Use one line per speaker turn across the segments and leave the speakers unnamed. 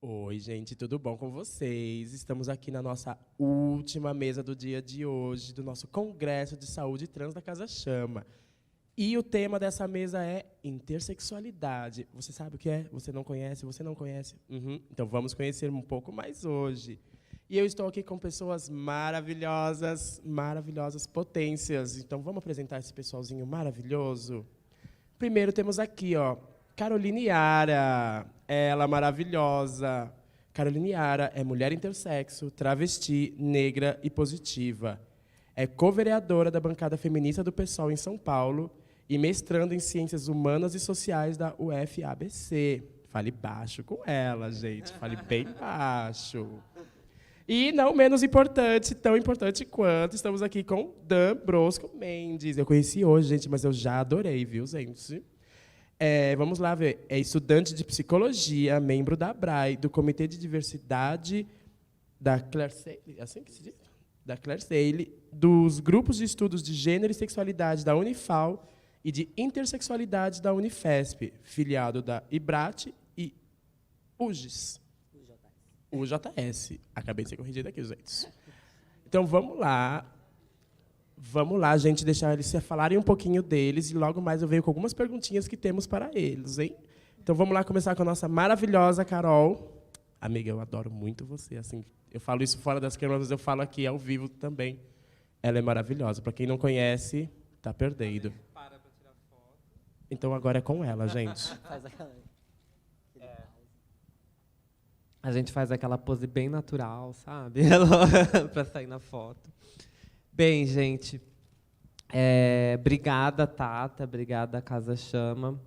Oi, gente, tudo bom com vocês? Estamos aqui na nossa última mesa do dia de hoje, do nosso Congresso de Saúde Trans da Casa Chama. E o tema dessa mesa é intersexualidade. Você sabe o que é? Você não conhece? Você não conhece? Então vamos conhecer um pouco mais hoje. E eu estou aqui com pessoas maravilhosas, maravilhosas potências. Então vamos apresentar esse pessoalzinho maravilhoso? Primeiro temos aqui, ó, Caroline Yara, ela maravilhosa. Caroline Yara é mulher intersexo, travesti, negra e positiva. É co-vereadora da bancada feminista do PSOL em São Paulo e mestrando em Ciências Humanas e Sociais da UFABC. Fale baixo com ela, gente. Fale bem baixo. E, não menos importante, tão importante quanto, estamos aqui com Dan Brosco Mendes. Eu conheci hoje, gente, mas eu já adorei, viu, gente? Vamos lá ver. É estudante de psicologia, membro da ABRAE, do Comitê de Diversidade da Claire Seile, assim que se diz? Da Claire Seile, dos grupos de estudos de gênero e sexualidade da Unifal e de intersexualidade da Unifesp, filiado da IBRAT e UJS. UJS. Acabei de ser corrigido aqui, gente. Então, vamos lá. Vamos lá, gente, deixar eles se falarem um pouquinho deles e logo mais eu venho com algumas perguntinhas que temos para eles, hein? Então, vamos lá começar com a nossa maravilhosa Carol. Amiga, eu adoro muito você. Assim, eu falo isso fora das câmeras, mas eu falo aqui ao vivo também. Ela é maravilhosa. Para quem não conhece, está perdendo.
Para tirar foto.
Então, agora é com ela, gente.
A gente faz aquela pose bem natural, sabe? Para sair na foto. Bem, gente, obrigada, Tata, obrigada, Casa Chama,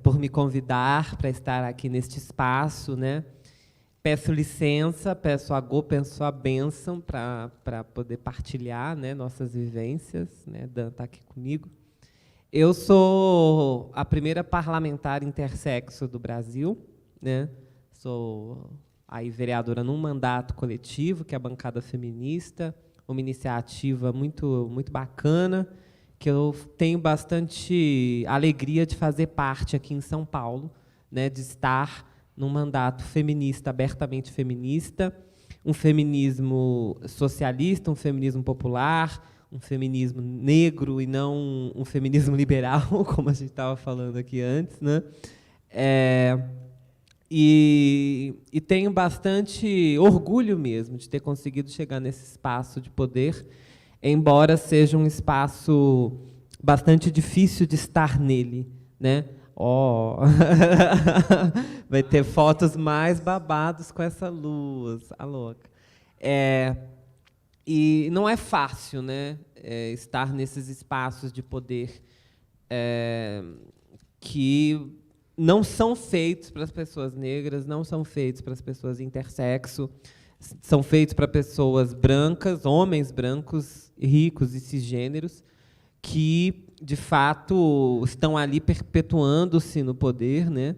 por me convidar para estar aqui neste espaço, né? Peço licença, peço a bênção para poder partilhar, né, nossas vivências, né? Dan está aqui comigo. Eu sou a primeira parlamentar intersexo do Brasil, né? Sou aí vereadora num mandato coletivo, que é a bancada feminista, uma iniciativa muito, muito bacana, que eu tenho bastante alegria de fazer parte aqui em São Paulo, né, de estar num mandato feminista, abertamente feminista, um feminismo socialista, um feminismo popular, um feminismo negro e não um feminismo liberal, como a gente estava falando aqui antes, né? E tenho bastante orgulho mesmo de ter conseguido chegar nesse espaço de poder, embora seja um espaço bastante difícil de estar nele, né? Vai ter fotos mais babados com essa luz, a louca. E não é fácil, né? Estar nesses espaços de poder que não são feitos para as pessoas negras, não são feitos para as pessoas intersexo, são feitos para pessoas brancas, homens brancos, ricos e cisgêneros, que, de fato, estão ali perpetuando-se no poder, né?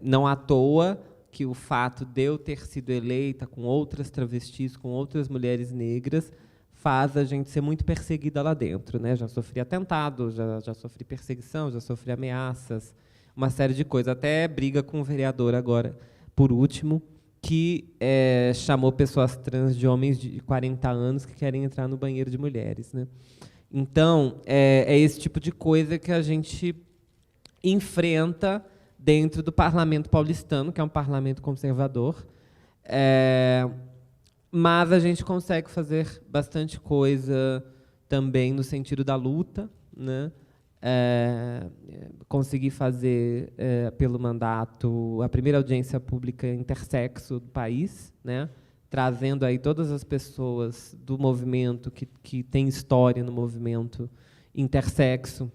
Não à toa que o fato de eu ter sido eleita com outras travestis, com outras mulheres negras, faz a gente ser muito perseguida lá dentro, né? Já sofri atentado, já sofri perseguição, já sofri ameaças, uma série de coisas. Até briga com o vereador agora, por último, que chamou pessoas trans de homens de 40 anos que querem entrar no banheiro de mulheres, né? Então, é esse tipo de coisa que a gente enfrenta dentro do parlamento paulistano, que é um parlamento conservador, mas a gente consegue fazer bastante coisa também no sentido da luta, né? Consegui fazer, pelo mandato, a primeira audiência pública intersexo do país, né? Trazendo aí todas as pessoas do movimento que tem história no movimento intersexo,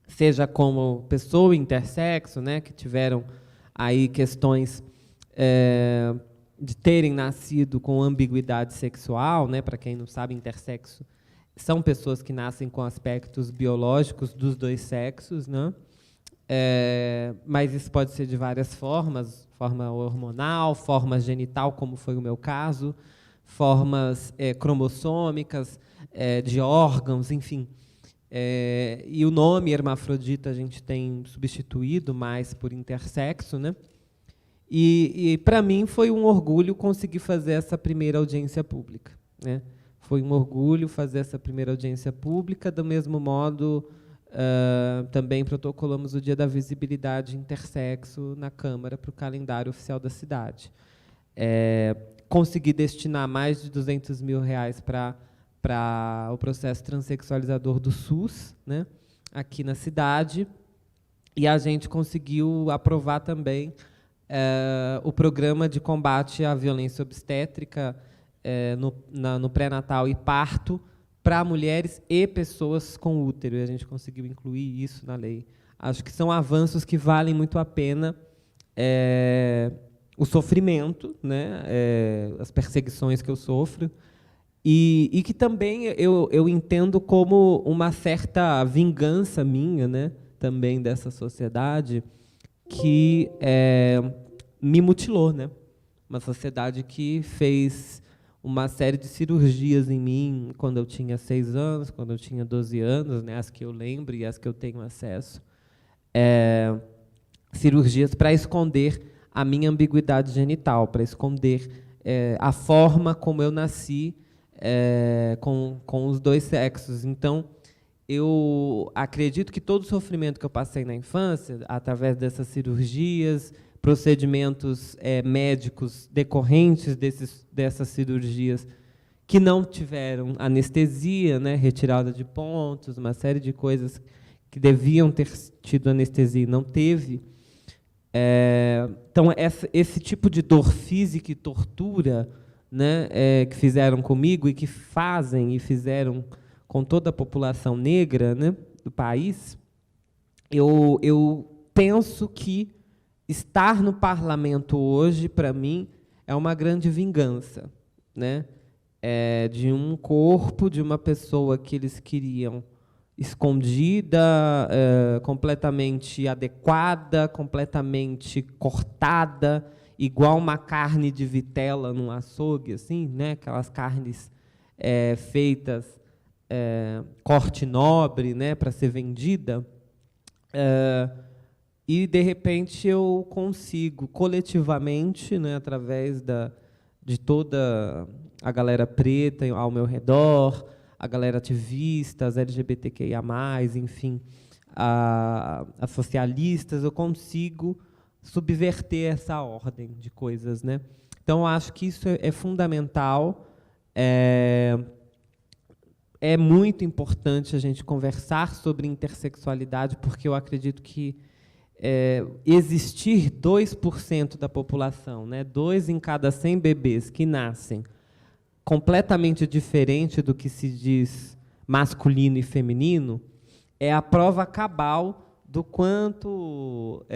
seja como pessoa intersexo, né? Que tiveram aí questões de terem nascido com ambiguidade sexual, né? Para quem não sabe, intersexo são pessoas que nascem com aspectos biológicos dos dois sexos, né? Mas isso pode ser de várias formas, forma hormonal, forma genital, como foi o meu caso, formas cromossômicas, de órgãos, enfim. E o nome hermafrodita a gente tem substituído mais por intersexo, né? E para mim foi um orgulho conseguir fazer essa primeira audiência pública, né? Foi um orgulho fazer essa primeira audiência pública. Do mesmo modo, também protocolamos o Dia da Visibilidade Intersexo na Câmara para o calendário oficial da cidade. Consegui destinar mais de R$200 mil para o processo transexualizador do SUS, né, aqui na cidade, e a gente conseguiu aprovar também o programa de combate à violência obstétrica no pré-natal e parto para mulheres e pessoas com útero, e a gente conseguiu incluir isso na lei. Acho que são avanços que valem muito a pena. O sofrimento, né, as perseguições que eu sofro, e que também eu entendo como uma certa vingança minha, né, também dessa sociedade, que me mutilou, né? Uma sociedade que fez uma série de cirurgias em mim quando eu tinha 6 anos, quando eu tinha 12 anos, né, as que eu lembro e as que eu tenho acesso, cirurgias para esconder a minha ambiguidade genital, para esconder a forma como eu nasci com os dois sexos. Então, eu acredito que todo o sofrimento que eu passei na infância, através dessas cirurgias, procedimentos médicos decorrentes dessas cirurgias, que não tiveram anestesia, né, retirada de pontos, uma série de coisas que deviam ter tido anestesia e não teve. Então, esse tipo de dor física e tortura, né, que fizeram comigo e que fazem e fizeram com toda a população negra, né, do país, eu penso que estar no parlamento hoje, para mim, é uma grande vingança, né, de um corpo, de uma pessoa que eles queriam escondida, completamente adequada, completamente cortada, igual uma carne de vitela num açougue, assim, né? Aquelas carnes feitas corte nobre, né, para ser vendida. E de repente eu consigo coletivamente, né, através de toda a galera preta ao meu redor, a galera ativista, as LGBTQIA+, enfim, as socialistas, eu consigo subverter essa ordem de coisas, né? Então, eu acho que isso é fundamental. É muito importante a gente conversar sobre intersexualidade, porque eu acredito que existir 2% da população, né, 2 em cada 100 bebês que nascem completamente diferente do que se diz masculino e feminino, é a prova cabal do quanto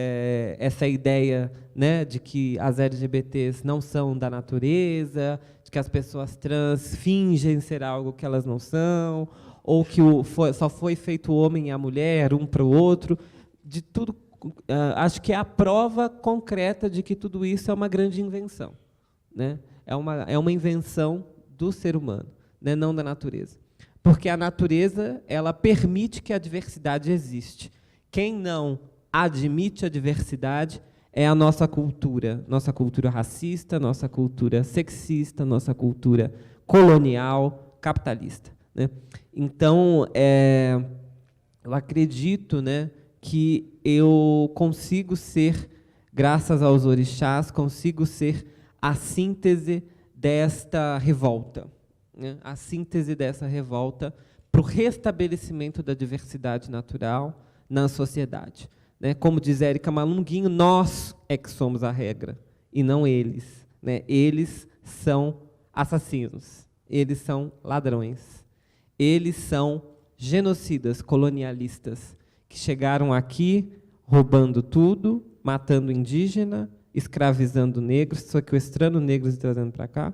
essa ideia, né, de que as LGBTs não são da natureza, de que as pessoas trans fingem ser algo que elas não são, ou que só foi feito o homem e a mulher, um para o outro, de tudo. Acho que é a prova concreta de que tudo isso é uma grande invenção, né? É uma invenção do ser humano, né, não da natureza. Porque a natureza, ela permite que a diversidade existe. Quem não admite a diversidade é a nossa cultura racista, nossa cultura sexista, nossa cultura colonial, capitalista, né? Então, eu acredito, né, que eu consigo ser, graças aos orixás, consigo ser a síntese desta revolta, né? A síntese dessa revolta para o restabelecimento da diversidade natural na sociedade, né? Como diz Érica Malunguinho, nós é que somos a regra, e não eles, né? Eles são assassinos, eles são ladrões, eles são genocidas, colonialistas, que chegaram aqui roubando tudo, matando indígena, escravizando negros, sequestrando negros e trazendo para cá,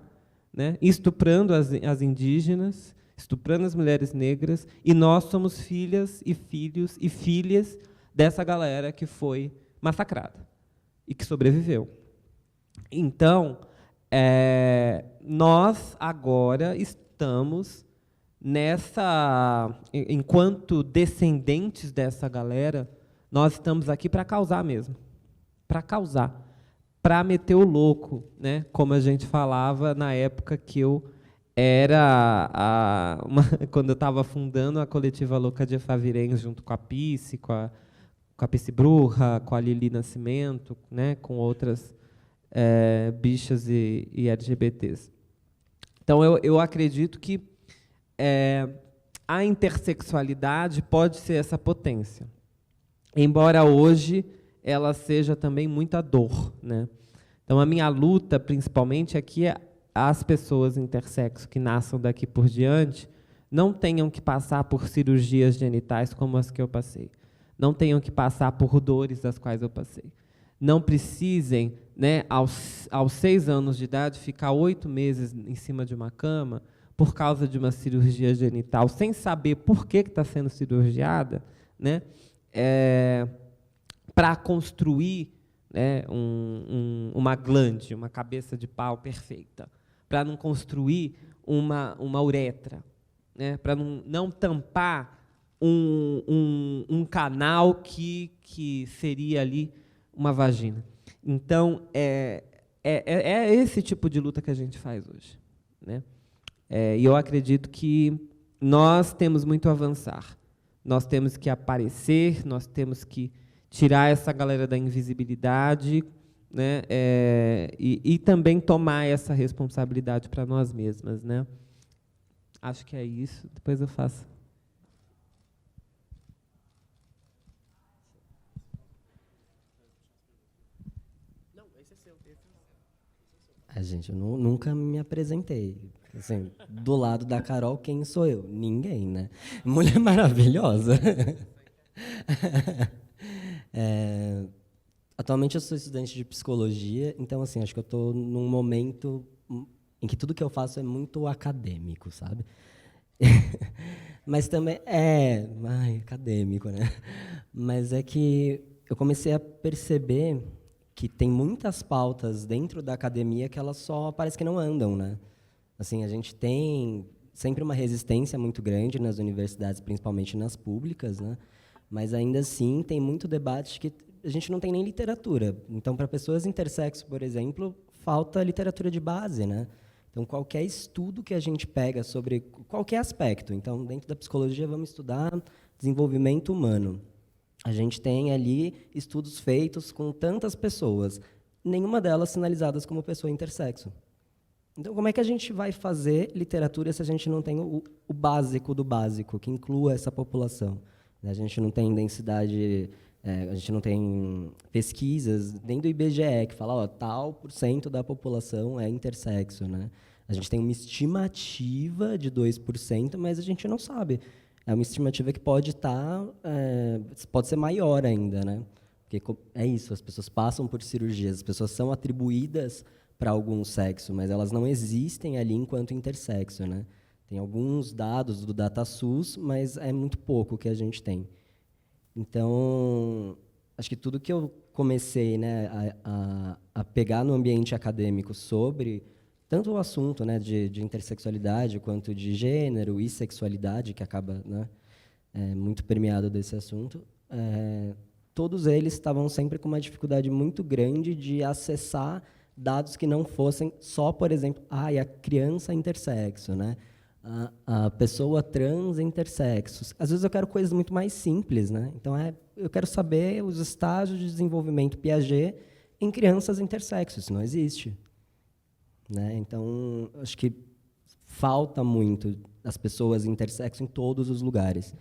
né? Estuprando as indígenas, estuprando as mulheres negras, e nós somos filhas e filhos e filhas dessa galera que foi massacrada e que sobreviveu. Então, nós agora estamos enquanto descendentes dessa galera, nós estamos aqui para causar mesmo, para causar, para meter o louco, né? Como a gente falava na época que eu quando eu estava fundando a coletiva Louca de Efavirense, junto com a Pice, com a Pice Bruja, com a Lili Nascimento, né? Com outras bichas e LGBTs. Então, eu acredito que a intersexualidade pode ser essa potência, embora hoje ela seja também muita dor, né? Então, a minha luta, principalmente, é que as pessoas intersexo que nasçam daqui por diante não tenham que passar por cirurgias genitais como as que eu passei, não tenham que passar por dores das quais eu passei, não precisem, né, aos 6 anos de idade, ficar 8 meses em cima de uma cama por causa de uma cirurgia genital, sem saber por que está sendo cirurgiada, né, para construir, né, uma glande, uma cabeça de pau perfeita, para não construir uma uretra, né, para não tampar um canal que seria ali uma vagina. Então, é esse tipo de luta que a gente faz hoje, né? E eu acredito que nós temos muito a avançar. Nós temos que aparecer, nós temos que tirar essa galera da invisibilidade, né? E também tomar essa responsabilidade para nós mesmas, né? Acho que é isso. Depois eu faço.
Gente, eu nunca me apresentei. Assim, do lado da Carol, quem sou eu? Ninguém, né? Mulher maravilhosa. Atualmente eu sou estudante de psicologia, então assim, acho que eu estou num momento em que tudo que eu faço é muito acadêmico, sabe? Mas também acadêmico, né? Mas é que eu comecei a perceber que tem muitas pautas dentro da academia que elas só parece que não andam, né? Assim, a gente tem sempre uma resistência muito grande nas universidades, principalmente nas públicas, né? Mas ainda assim tem muito debate que a gente não tem nem literatura. Então, para pessoas intersexo, por exemplo, falta literatura de base, né? Então, qualquer estudo que a gente pega sobre qualquer aspecto, então, dentro da psicologia, vamos estudar desenvolvimento humano. A gente tem ali estudos feitos com tantas pessoas, nenhuma delas sinalizadas como pessoa intersexo. Então, como é que a gente vai fazer literatura se a gente não tem o básico do básico, que inclua essa população? A gente não tem densidade, a gente não tem pesquisas, nem do IBGE, que fala, tal % da população é intersexo, né? A gente tem uma estimativa de 2%, mas a gente não sabe. É uma estimativa que pode pode ser maior ainda, né? Porque é isso, as pessoas passam por cirurgias, as pessoas são atribuídas para algum sexo, mas elas não existem ali enquanto intersexo, né? Tem alguns dados do DataSUS, mas é muito pouco que a gente tem. Então, acho que tudo que eu comecei, né, a pegar no ambiente acadêmico sobre tanto o assunto, né, de intersexualidade quanto de gênero e sexualidade, que acaba, né, muito permeado desse assunto, todos eles estavam sempre com uma dificuldade muito grande de acessar dados que não fossem só, por exemplo, a criança intersexo, né? A pessoa trans intersexo. Às vezes eu quero coisas muito mais simples, né? Então, eu quero saber os estágios de desenvolvimento Piaget em crianças intersexo. Isso não existe, né? Então, acho que falta muito as pessoas intersexo em todos os lugares.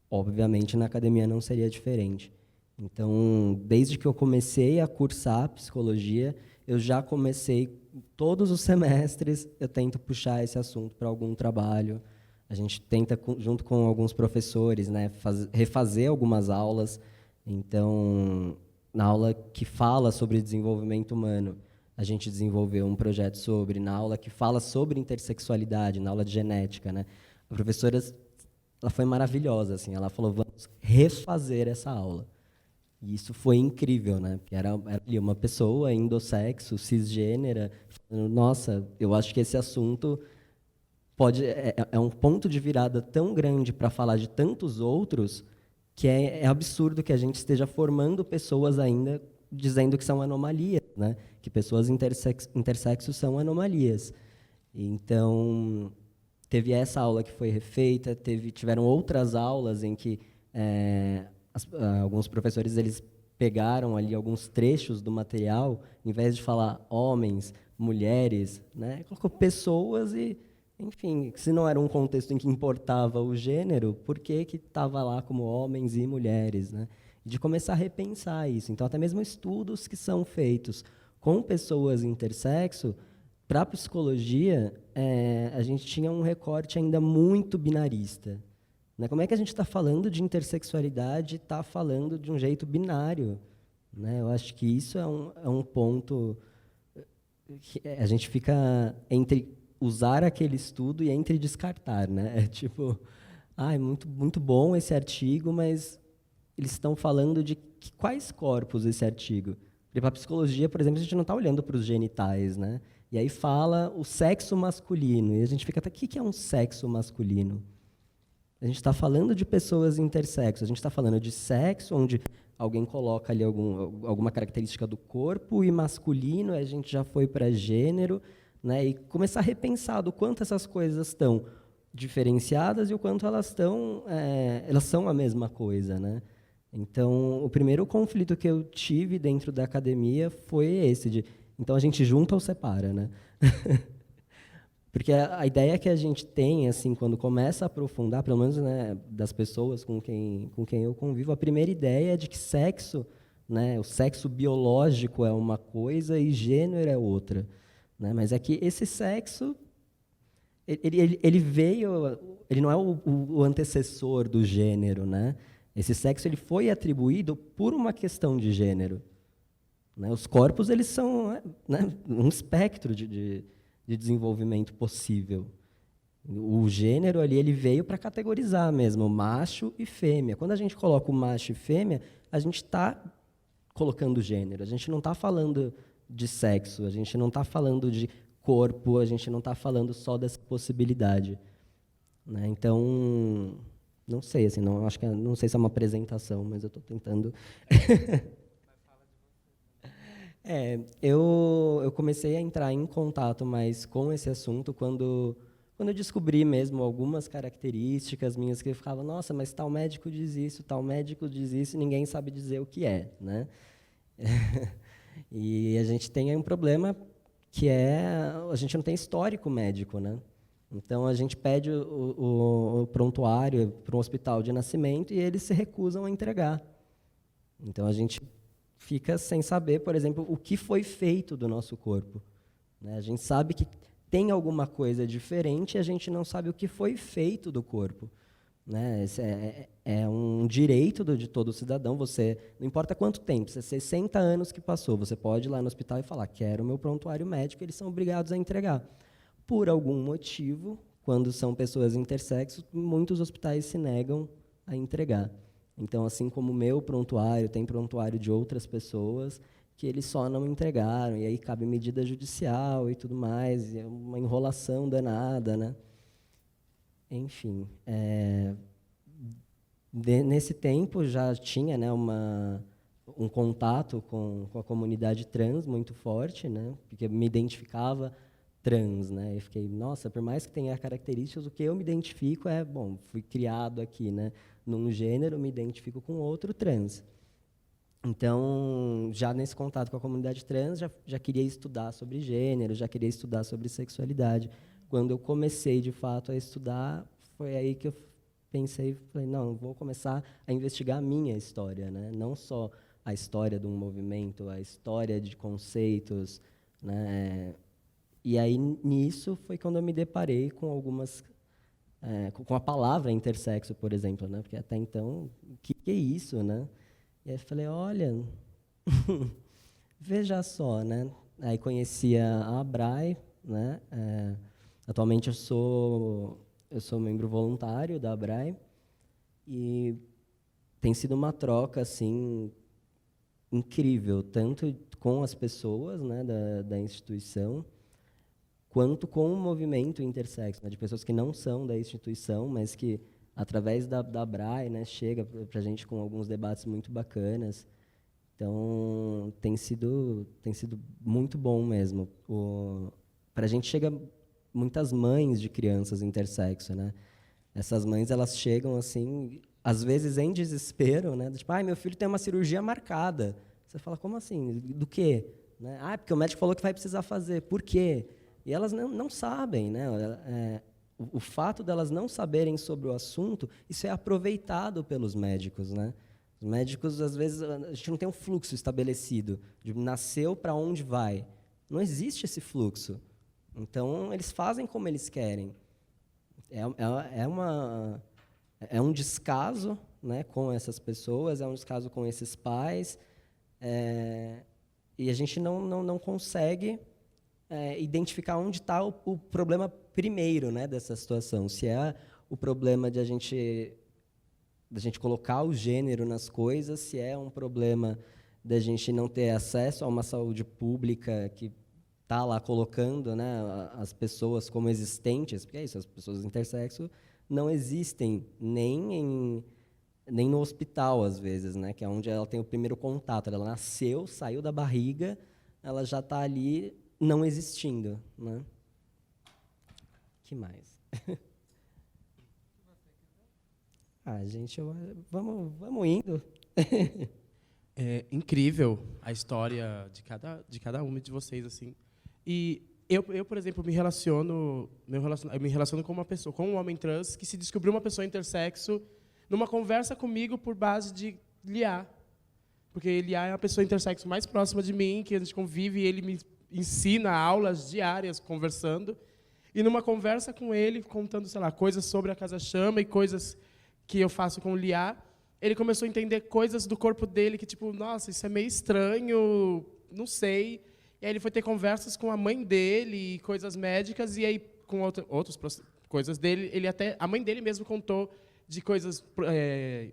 Obviamente, na academia não seria diferente. Então, desde que eu comecei a cursar psicologia, eu já comecei, todos os semestres, eu tento puxar esse assunto para algum trabalho. A gente tenta, junto com alguns professores, né, refazer algumas aulas. Então, na aula que fala sobre desenvolvimento humano, a gente desenvolveu um projeto sobre. Na aula que fala sobre intersexualidade, na aula de genética, né, a professora, ela foi maravilhosa, assim, ela falou, vamos refazer essa aula. E isso foi incrível, né? Porque era ali uma pessoa endossexo, cisgênera, falando, nossa, eu acho que esse assunto é um ponto de virada tão grande para falar de tantos outros que é absurdo que a gente esteja formando pessoas ainda dizendo que são anomalias, né? Que pessoas intersexos são anomalias. Então, teve essa aula que foi refeita, tiveram outras aulas em que alguns professores eles pegaram ali alguns trechos do material, em vez de falar homens, mulheres, né? Colocou pessoas e, enfim, se não era um contexto em que importava o gênero, por que estava lá como homens e mulheres, né? De começar a repensar isso. Então, até mesmo estudos que são feitos com pessoas intersexo, para a psicologia, a gente tinha um recorte ainda muito binarista. Né? Como é que a gente está falando de intersexualidade e está falando de um jeito binário? Né? Eu acho que isso é um ponto que a gente fica entre usar aquele estudo e entre descartar. Né? É tipo, é muito, muito bom esse artigo, mas eles estão falando de quais corpos esse artigo? Porque para a psicologia, por exemplo, a gente não está olhando para os genitais, né? E aí fala o sexo masculino, e a gente fica até, o que é um sexo masculino? A gente está falando de pessoas intersexo, a gente está falando de sexo, onde alguém coloca ali alguma característica do corpo, e masculino, a gente já foi para gênero, né? E começar a repensar do quanto essas coisas estão diferenciadas e o quanto elas são a mesma coisa, né? Então, o primeiro conflito que eu tive dentro da academia foi esse, então a gente junta ou separa, né? Porque a ideia que a gente tem, assim, quando começa a aprofundar, pelo menos, né, das pessoas com quem eu convivo, a primeira ideia é de que sexo, né, o sexo biológico é uma coisa e gênero é outra. Né? Mas é que esse sexo, ele veio, ele não é o antecessor do gênero, né? Esse sexo ele foi atribuído por uma questão de gênero. Né? Os corpos eles são, né, um espectro de desenvolvimento possível. O gênero ali ele veio para categorizar mesmo, macho e fêmea. Quando a gente coloca o macho e fêmea, a gente está colocando gênero. A gente não está falando de sexo, a gente não está falando de corpo, a gente não está falando só dessa possibilidade. Né? Então, não sei, assim, não sei se é uma apresentação, mas eu estou tentando. Eu comecei a entrar em contato mais com esse assunto quando eu descobri mesmo algumas características minhas que eu ficava, nossa, mas tal médico diz isso, e ninguém sabe dizer o que é, né? E a gente tem aí um problema que a gente não tem histórico médico, né? Então, a gente pede o prontuário para um hospital de nascimento e eles se recusam a entregar. Então, a gente fica sem saber, por exemplo, o que foi feito do nosso corpo. Né? A gente sabe que tem alguma coisa diferente e a gente não sabe o que foi feito do corpo. Né? Esse é um direito de todo cidadão. Você, não importa quanto tempo, se é 60 anos que passou, você pode ir lá no hospital e falar, quero o meu prontuário médico, eles são obrigados a entregar. Por algum motivo, quando são pessoas intersexos, muitos hospitais se negam a entregar. Então, assim como o meu prontuário, tem prontuário de outras pessoas que eles só não entregaram, e aí cabe medida judicial e tudo mais, e é uma enrolação danada, né? Enfim, nesse tempo já tinha, né, um contato com a comunidade trans muito forte, né, porque me identificava trans, né? Eu fiquei, nossa, por mais que tenha características, o que eu me identifico fui criado aqui, né, num gênero, me identifico com outro trans. Então, já nesse contato com a comunidade trans, já queria estudar sobre gênero, já queria estudar sobre sexualidade. Quando eu comecei, de fato, a estudar, foi aí que eu pensei, falei, não, vou começar a investigar a minha história, né? Não só a história de um movimento, a história de conceitos, né? E aí, nisso, foi quando eu me deparei com com a palavra intersexo, por exemplo, né? Porque até então, o que é isso, né? E aí eu falei, olha, veja só, né? Aí conhecia a ABRAE, né? Atualmente eu sou membro voluntário da ABRAE e tem sido uma troca assim incrível, tanto com as pessoas, né, da instituição, quanto com o movimento intersexo, né, de pessoas que não são da instituição, mas que, através da BRAE, né, chega para a gente com alguns debates muito bacanas. Então, tem sido muito bom mesmo. Para a gente chega muitas mães de crianças intersexo, né? Essas mães, elas chegam assim, às vezes em desespero, né? Tipo, meu filho tem uma cirurgia marcada. Você fala, como assim? Do quê? Né? Porque o médico falou que vai precisar fazer. Por quê? E elas não sabem, né? O fato delas não saberem sobre o assunto, isso é aproveitado pelos médicos, né? Os médicos, às vezes, a gente não tem um fluxo estabelecido de nasceu para onde vai. Não existe esse fluxo. Então, eles fazem como eles querem. É um descaso, né, com essas pessoas, é um descaso com esses pais, e a gente não consegue identificar onde está o problema primeiro, né, dessa situação. Se é o problema de a gente colocar o gênero nas coisas, se é um problema da gente não ter acesso a uma saúde pública que está lá colocando, né, as pessoas como existentes, porque é isso, as pessoas intersexo não existem nem no hospital, às vezes, né, que é onde ela tem o primeiro contato. Ela nasceu, saiu da barriga, ela já está ali não existindo. Né? Que mais? Gente, vamos indo.
É incrível a história de cada uma de vocês, assim. E eu, por exemplo, me relaciono com uma pessoa, com um homem trans que se descobriu uma pessoa intersexo numa conversa comigo por base de Liá. Porque Liá é a pessoa intersexo mais próxima de mim, que a gente convive, e ele me ensina aulas diárias conversando. E numa conversa com ele, contando, sei lá, coisas sobre a Casa Chama e coisas que eu faço com o Liá, ele começou a entender coisas do corpo dele que, tipo, nossa, isso é meio estranho, não sei. E aí ele foi ter conversas com a mãe dele, coisas médicas, e aí com outras coisas dele, a mãe dele mesmo contou de coisas,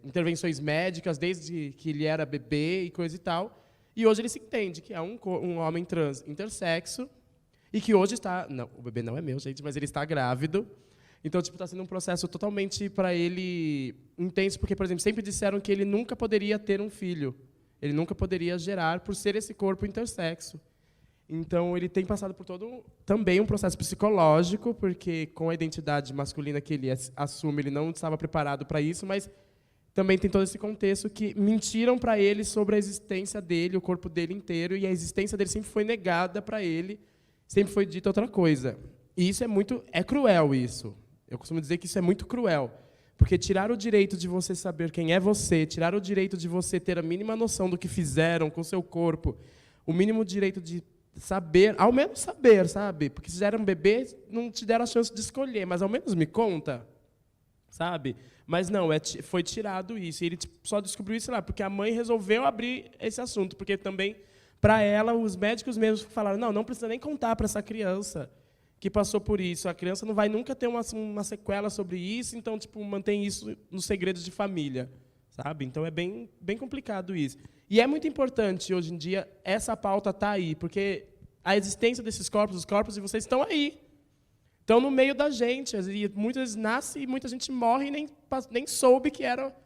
intervenções médicas, desde que ele era bebê e coisa e tal. E hoje ele se entende que é um homem trans intersexo e que hoje está... Não, o bebê não é meu, gente, mas ele está grávido. Então, tipo, está sendo um processo totalmente para ele intenso, porque, por exemplo, sempre disseram que ele nunca poderia ter um filho. Ele nunca poderia gerar por ser esse corpo intersexo. Então, ele tem passado por também um processo psicológico, porque com a identidade masculina que ele assume, ele não estava preparado para isso, mas também tem todo esse contexto que mentiram para ele sobre a existência dele, o corpo dele inteiro, e a existência dele sempre foi negada para ele, sempre foi dita outra coisa. E isso é cruel, isso. Eu costumo dizer que isso é muito cruel, porque tirar o direito de você saber quem é você, tirar o direito de você ter a mínima noção do que fizeram com o seu corpo, o mínimo direito de saber, ao menos saber, sabe? Porque se já era um bebê, não te deram a chance de escolher, mas ao menos me conta, sabe? Mas não, foi tirado isso. E ele só descobriu isso lá, porque a mãe resolveu abrir esse assunto, porque também, para ela, os médicos mesmos falaram, não precisa nem contar para essa criança que passou por isso. A criança não vai nunca ter uma sequela sobre isso, então, tipo, mantém isso no segredo de família, sabe? Então, é bem, bem complicado isso. E é muito importante, hoje em dia, essa pauta estar aí, porque a existência desses corpos, os corpos de vocês estão aí. Estão no meio da gente. E muitas vezes nasce e muita gente morre e nem soube que era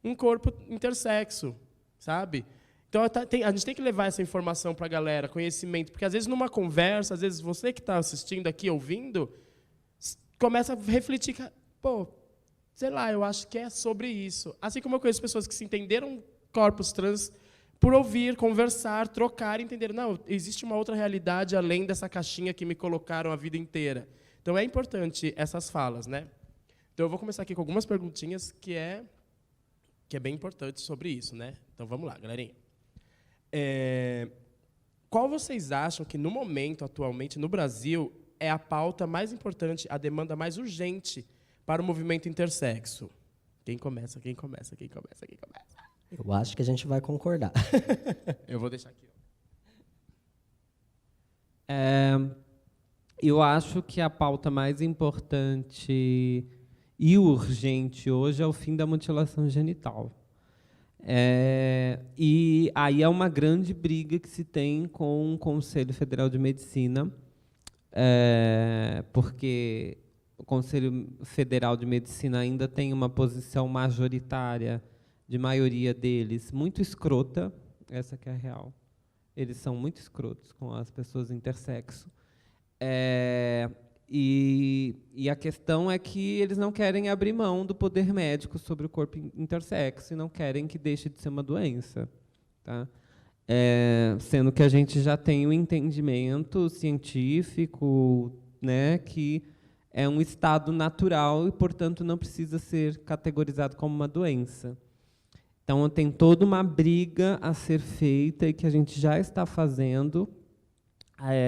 um corpo intersexo, sabe? Então, a gente tem que levar essa informação para a galera, conhecimento, porque, às vezes, numa conversa, às vezes, você que está assistindo aqui, ouvindo, começa a refletir, pô, sei lá, eu acho que é sobre isso. Assim como eu conheço pessoas que se entenderam corpos trans por ouvir, conversar, trocar, entender, não, existe uma outra realidade além dessa caixinha que me colocaram a vida inteira. Então, é importante essas falas, né? Então, eu vou começar aqui com algumas perguntinhas que é bem importante sobre isso, né? Então, vamos lá, galerinha. Qual vocês acham que, no momento, atualmente, no Brasil, é a pauta mais importante, a demanda mais urgente para o movimento intersexo? Quem começa?
Eu acho que a gente vai concordar.
Eu vou deixar aqui.
Eu acho que a pauta mais importante e urgente hoje é o fim da mutilação genital. E aí é uma grande briga que se tem com o Conselho Federal de Medicina, porque o Conselho Federal de Medicina ainda tem uma posição majoritária, de maioria deles, muito escrota, essa que é a real. Eles são muito escrotos com as pessoas intersexo. E a questão é que eles não querem abrir mão do poder médico sobre o corpo intersexo e não querem que deixe de ser uma doença. Tá? Sendo que a gente já tem um entendimento científico, né, que é um estado natural e, portanto, não precisa ser categorizado como uma doença. Então, tem toda uma briga a ser feita e que a gente já está fazendo,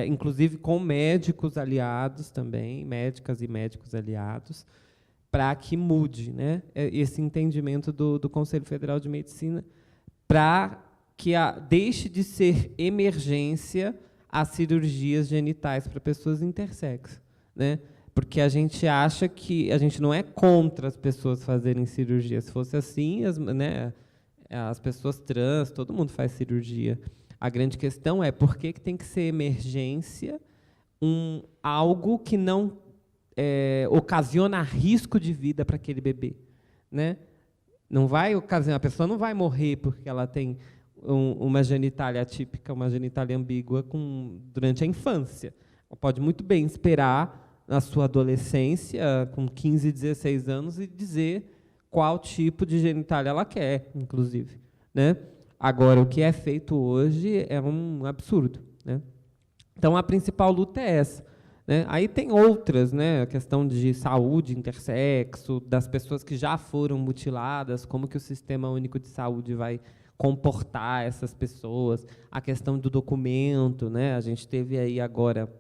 inclusive com médicos aliados também, médicas e médicos aliados, para que mude, né, esse entendimento do Conselho Federal de Medicina, para que deixe de ser emergência as cirurgias genitais para pessoas intersexo, né? Porque a gente acha que a gente não é contra as pessoas fazerem cirurgia. Se fosse assim, as pessoas trans, todo mundo faz cirurgia. A grande questão é por que tem que ser emergência algo que não ocasiona risco de vida para aquele bebê, né? Não vai ocasionar, a pessoa não vai morrer porque ela tem uma genitália atípica, uma genitália ambígua durante a infância. Ela pode muito bem esperar na sua adolescência, com 15, 16 anos, e dizer qual tipo de genitália ela quer, inclusive, né? Agora, o que é feito hoje é um absurdo, né? Então, a principal luta é essa, né? Aí tem outras, né? A questão de saúde intersexo, das pessoas que já foram mutiladas, como que o Sistema Único de Saúde vai comportar essas pessoas, a questão do documento, né? A gente teve aí agora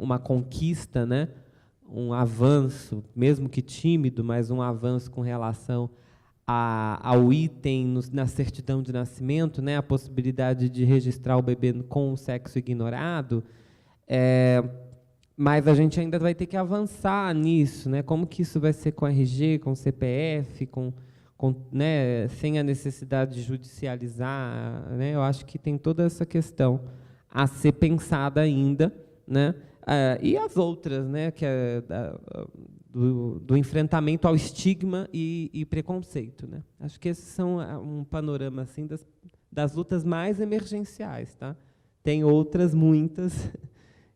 uma conquista, né? Um avanço, mesmo que tímido, mas um avanço com relação ao item na certidão de nascimento, né? A possibilidade de registrar o bebê com o sexo ignorado, mas a gente ainda vai ter que avançar nisso, né? Como que isso vai ser com RG, com CPF, né? Sem a necessidade de judicializar, né? Eu acho que tem toda essa questão a ser pensada ainda, né? E as outras, né? Que é do enfrentamento ao estigma e preconceito, né? Acho que esses são um panorama assim das lutas mais emergenciais, tá? Tem outras muitas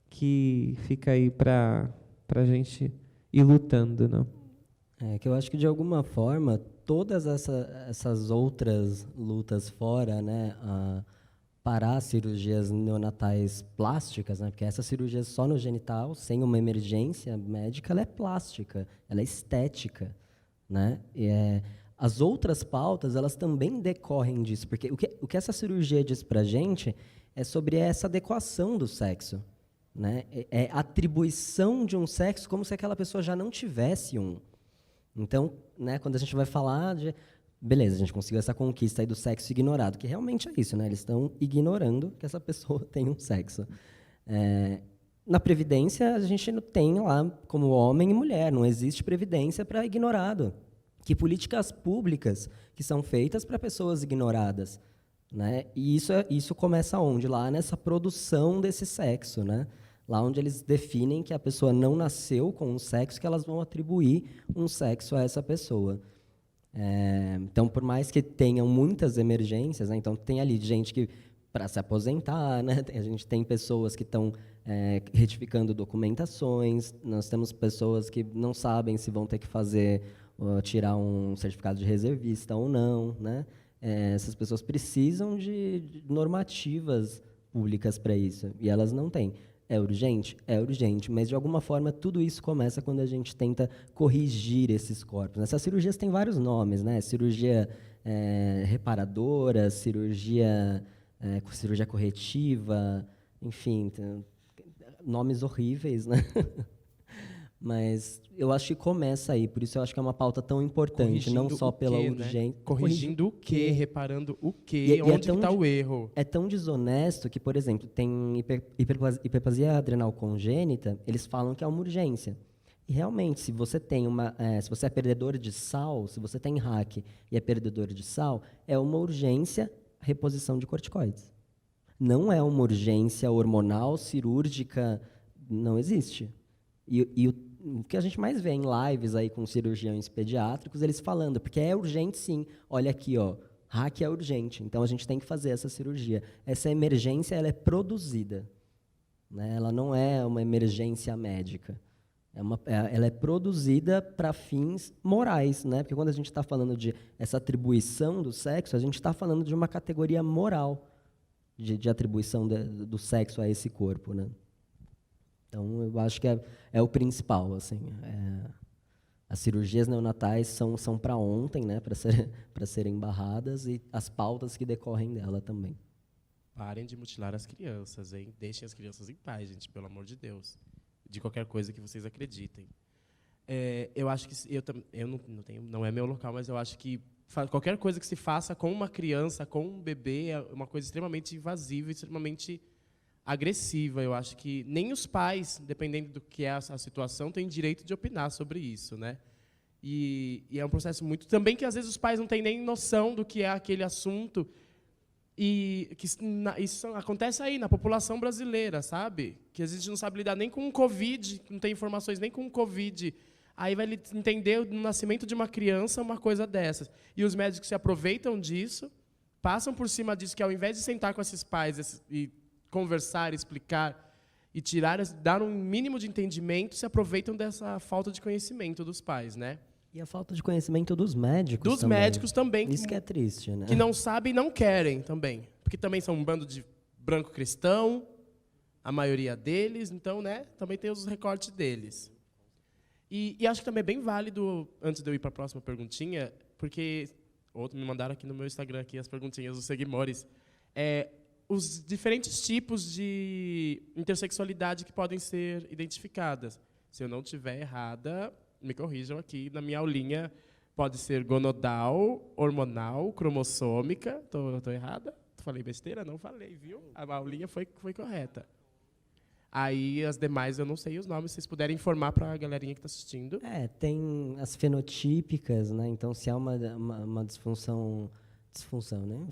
que fica aí para a gente ir lutando, não?
Que eu acho que de alguma forma todas essas outras lutas fora, né? Parar cirurgias neonatais plásticas, né? Porque essa cirurgia só no genital, sem uma emergência médica, ela é plástica, ela é estética, né? As outras pautas, elas também decorrem disso, porque o que essa cirurgia diz para a gente é sobre essa adequação do sexo, né? É atribuição de um sexo como se aquela pessoa já não tivesse um. Então, né, quando a gente vai falar de... Beleza, a gente conseguiu essa conquista aí do sexo ignorado, que realmente é isso, né? Eles estão ignorando que essa pessoa tem um sexo. Na Previdência, a gente não tem lá como homem e mulher, não existe Previdência para ignorado. Que políticas públicas que são feitas para pessoas ignoradas, né? E isso começa onde? Lá nessa produção desse sexo, né? Lá onde eles definem que a pessoa não nasceu com um sexo, que elas vão atribuir um sexo a essa pessoa. Então, por mais que tenham muitas emergências, né, então tem ali gente que para se aposentar, né, a gente tem pessoas que estão retificando documentações, nós temos pessoas que não sabem se vão ter que tirar um certificado de reservista ou não, né? Essas pessoas precisam de normativas públicas para isso, e elas não têm. É urgente? É urgente, mas de alguma forma tudo isso começa quando a gente tenta corrigir esses corpos. Essas cirurgias têm vários nomes, né? Cirurgia reparadora, cirurgia corretiva, enfim, nomes horríveis, né? Mas eu acho que começa aí, por isso eu acho que é uma pauta tão importante,
Corrigindo
não só pela urgência.
Né? Corrigindo o quê? Reparando o quê? Onde está o erro? É
tão desonesto que, por exemplo, tem hiperplasia adrenal congênita, eles falam que é uma urgência. E realmente, se você se você é perdedor de sal, se você tem HAC e é perdedor de sal, é uma urgência reposição de corticoides. Não é uma urgência hormonal, cirúrgica, não existe. E o que a gente mais vê em lives aí com cirurgiões pediátricos, eles falando, porque é urgente sim, olha aqui, ó, RAC é urgente, então a gente tem que fazer essa cirurgia. Essa emergência, ela é produzida, né? Ela não é uma emergência médica. Ela é produzida para fins morais, né? Porque quando a gente está falando de essa atribuição do sexo, a gente está falando de uma categoria moral de atribuição do sexo a esse corpo, né? Então, eu acho que é o principal, assim. As cirurgias neonatais são para ontem, né? Para serem barradas, e as pautas que decorrem dela também.
Parem de mutilar as crianças, hein? Deixem as crianças em paz, gente, pelo amor de Deus. De qualquer coisa que vocês acreditem. Eu acho que eu não é meu local, mas eu acho que qualquer coisa que se faça com uma criança, com um bebê, é uma coisa extremamente invasiva, extremamente agressiva. Eu acho que nem os pais, dependendo do que é a situação, têm direito de opinar sobre isso, né? E é um processo muito também que às vezes os pais não têm nem noção do que é aquele assunto. E que isso acontece aí na população brasileira, sabe? Que às vezes a gente não sabe lidar nem com o Covid, não tem informações nem com o Covid. Aí vai entender no nascimento de uma criança uma coisa dessas. E os médicos se aproveitam disso, passam por cima disso, que ao invés de sentar com esses pais e conversar, explicar e dar um mínimo de entendimento, se aproveitam dessa falta de conhecimento dos pais, né?
E a falta de conhecimento dos médicos
dos
também.
Médicos também.
Isso que é triste, né?
Que não sabem e não querem também. Porque também são um bando de branco cristão, a maioria deles, então, né, também tem os recortes deles. E acho que também é bem válido, antes de eu ir para a próxima perguntinha, porque me mandaram aqui no meu Instagram aqui as perguntinhas dos seguidores, os diferentes tipos de intersexualidade que podem ser identificadas. Se eu não estiver errada, me corrijam aqui na minha aulinha, pode ser gonodal, hormonal, cromossômica. Estou errada? Falei besteira? Não falei, viu? A aulinha foi correta. Aí, as demais, eu não sei os nomes, se vocês puderem informar para a galerinha que está assistindo.
Tem as fenotípicas, né? Então, se há uma disfunção, né?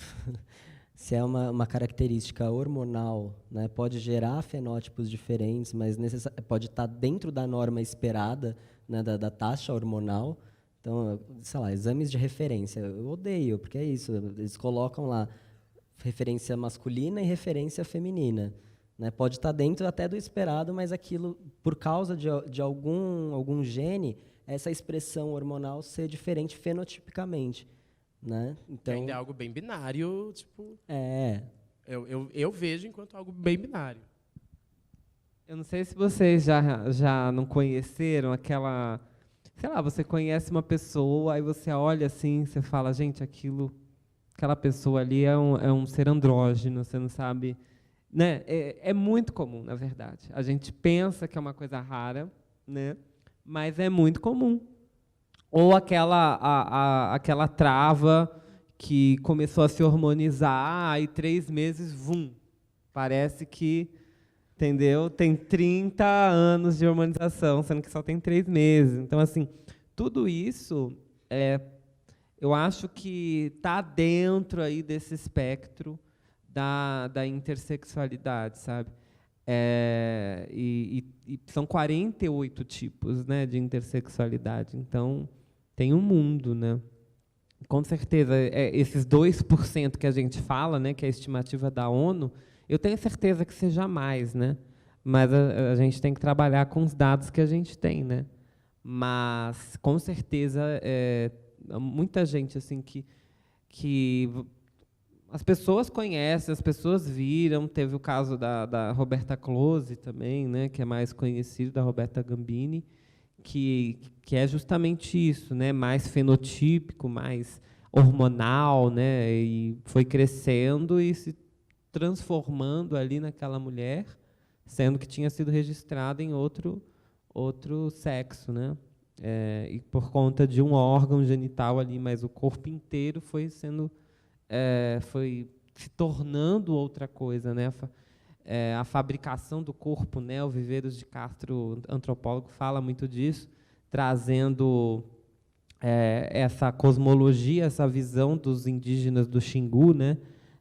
Se é uma característica hormonal, né, pode gerar fenótipos diferentes, mas pode estar dentro da norma esperada, né, da taxa hormonal. Então, sei lá, exames de referência, eu odeio, porque é isso, eles colocam lá referência masculina e referência feminina. Né, pode estar dentro até do esperado, mas aquilo, por causa de algum gene, essa expressão hormonal ser diferente fenotipicamente. Né? Então,
ainda é algo bem binário, tipo... Eu vejo enquanto algo bem binário.
Eu não sei se vocês já não conheceram aquela... Sei lá, você conhece uma pessoa, aí você olha assim, você fala, gente, aquela pessoa ali é um ser andrógeno, você não sabe... Né? É muito comum, na verdade. A gente pensa que é uma coisa rara, né? Mas é muito comum. Ou aquela trava que começou a se hormonizar e 3 meses, parece que, entendeu? Tem 30 anos de hormonização, sendo que só tem 3 meses. Então, assim, tudo isso, eu acho que está dentro aí desse espectro da intersexualidade, sabe? E são 48 tipos, né, de intersexualidade. Então, tem um mundo, né? Com certeza, esses 2% que a gente fala, né, que é a estimativa da ONU, eu tenho certeza que seja mais, né? Mas a gente tem que trabalhar com os dados que a gente tem, né? Mas, com certeza, muita gente assim que as pessoas conhecem, as pessoas viram. Teve o caso da Roberta Close também, né, que é mais conhecido, da Roberta Gambini, que é justamente isso, né, mais fenotípico, mais hormonal, né, e foi crescendo e se transformando ali naquela mulher, sendo que tinha sido registrada em outro sexo, né, e por conta de um órgão genital ali, mas o corpo inteiro foi se tornando outra coisa, né? A fabricação do corpo, né? O Viveiros de Castro, antropólogo, fala muito disso, trazendo essa cosmologia, essa visão dos indígenas do Xingu, né?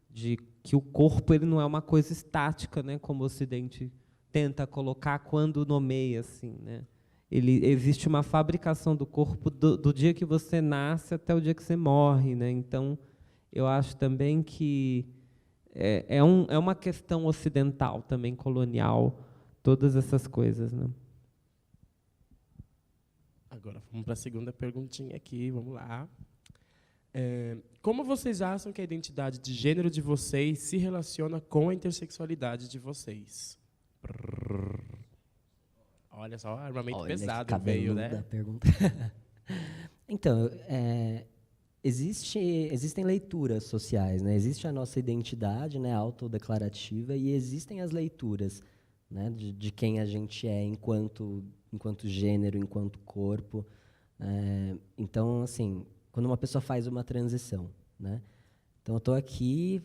De que o corpo ele não é uma coisa estática, né, como o Ocidente tenta colocar quando nomeia assim, né? Existe uma fabricação do corpo do dia que você nasce até o dia que você morre, né? Então, eu acho também que é uma questão ocidental também, colonial, todas essas coisas, né?
Agora vamos para a segunda perguntinha aqui, vamos lá. Como vocês acham que a identidade de gênero de vocês se relaciona com a intersexualidade de vocês? Olha só, armamento
Olha,
pesado veio, né?
Da pergunta. Então, existem leituras sociais, né? Existe a nossa identidade, né, autodeclarativa, e existem as leituras, né, de quem a gente é enquanto gênero, enquanto corpo. Então, assim, quando uma pessoa faz uma transição, né? Então, eu estou aqui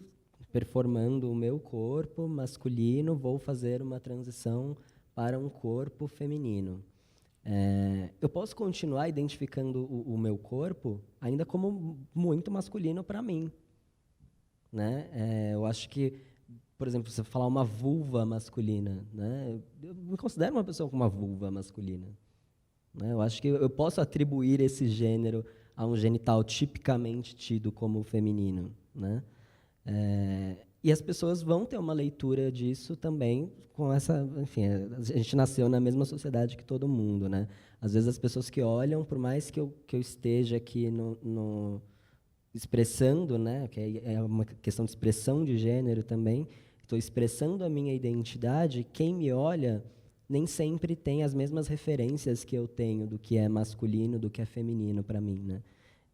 performando o meu corpo masculino, vou fazer uma transição para um corpo feminino. Eu posso continuar identificando o meu corpo ainda como muito masculino para mim, né? Eu acho que, por exemplo, se você falar uma vulva masculina, né? Eu me considero uma pessoa com uma vulva masculina, né? Eu acho que eu posso atribuir esse gênero a um genital tipicamente tido como feminino, né? E as pessoas vão ter uma leitura disso também com essa, enfim, a gente nasceu na mesma sociedade que todo mundo, né? Às vezes as pessoas que olham, por mais que eu esteja aqui expressando, né, que é uma questão de expressão de gênero também, estou expressando a minha identidade, quem me olha nem sempre tem as mesmas referências que eu tenho do que é masculino, do que é feminino para mim, né?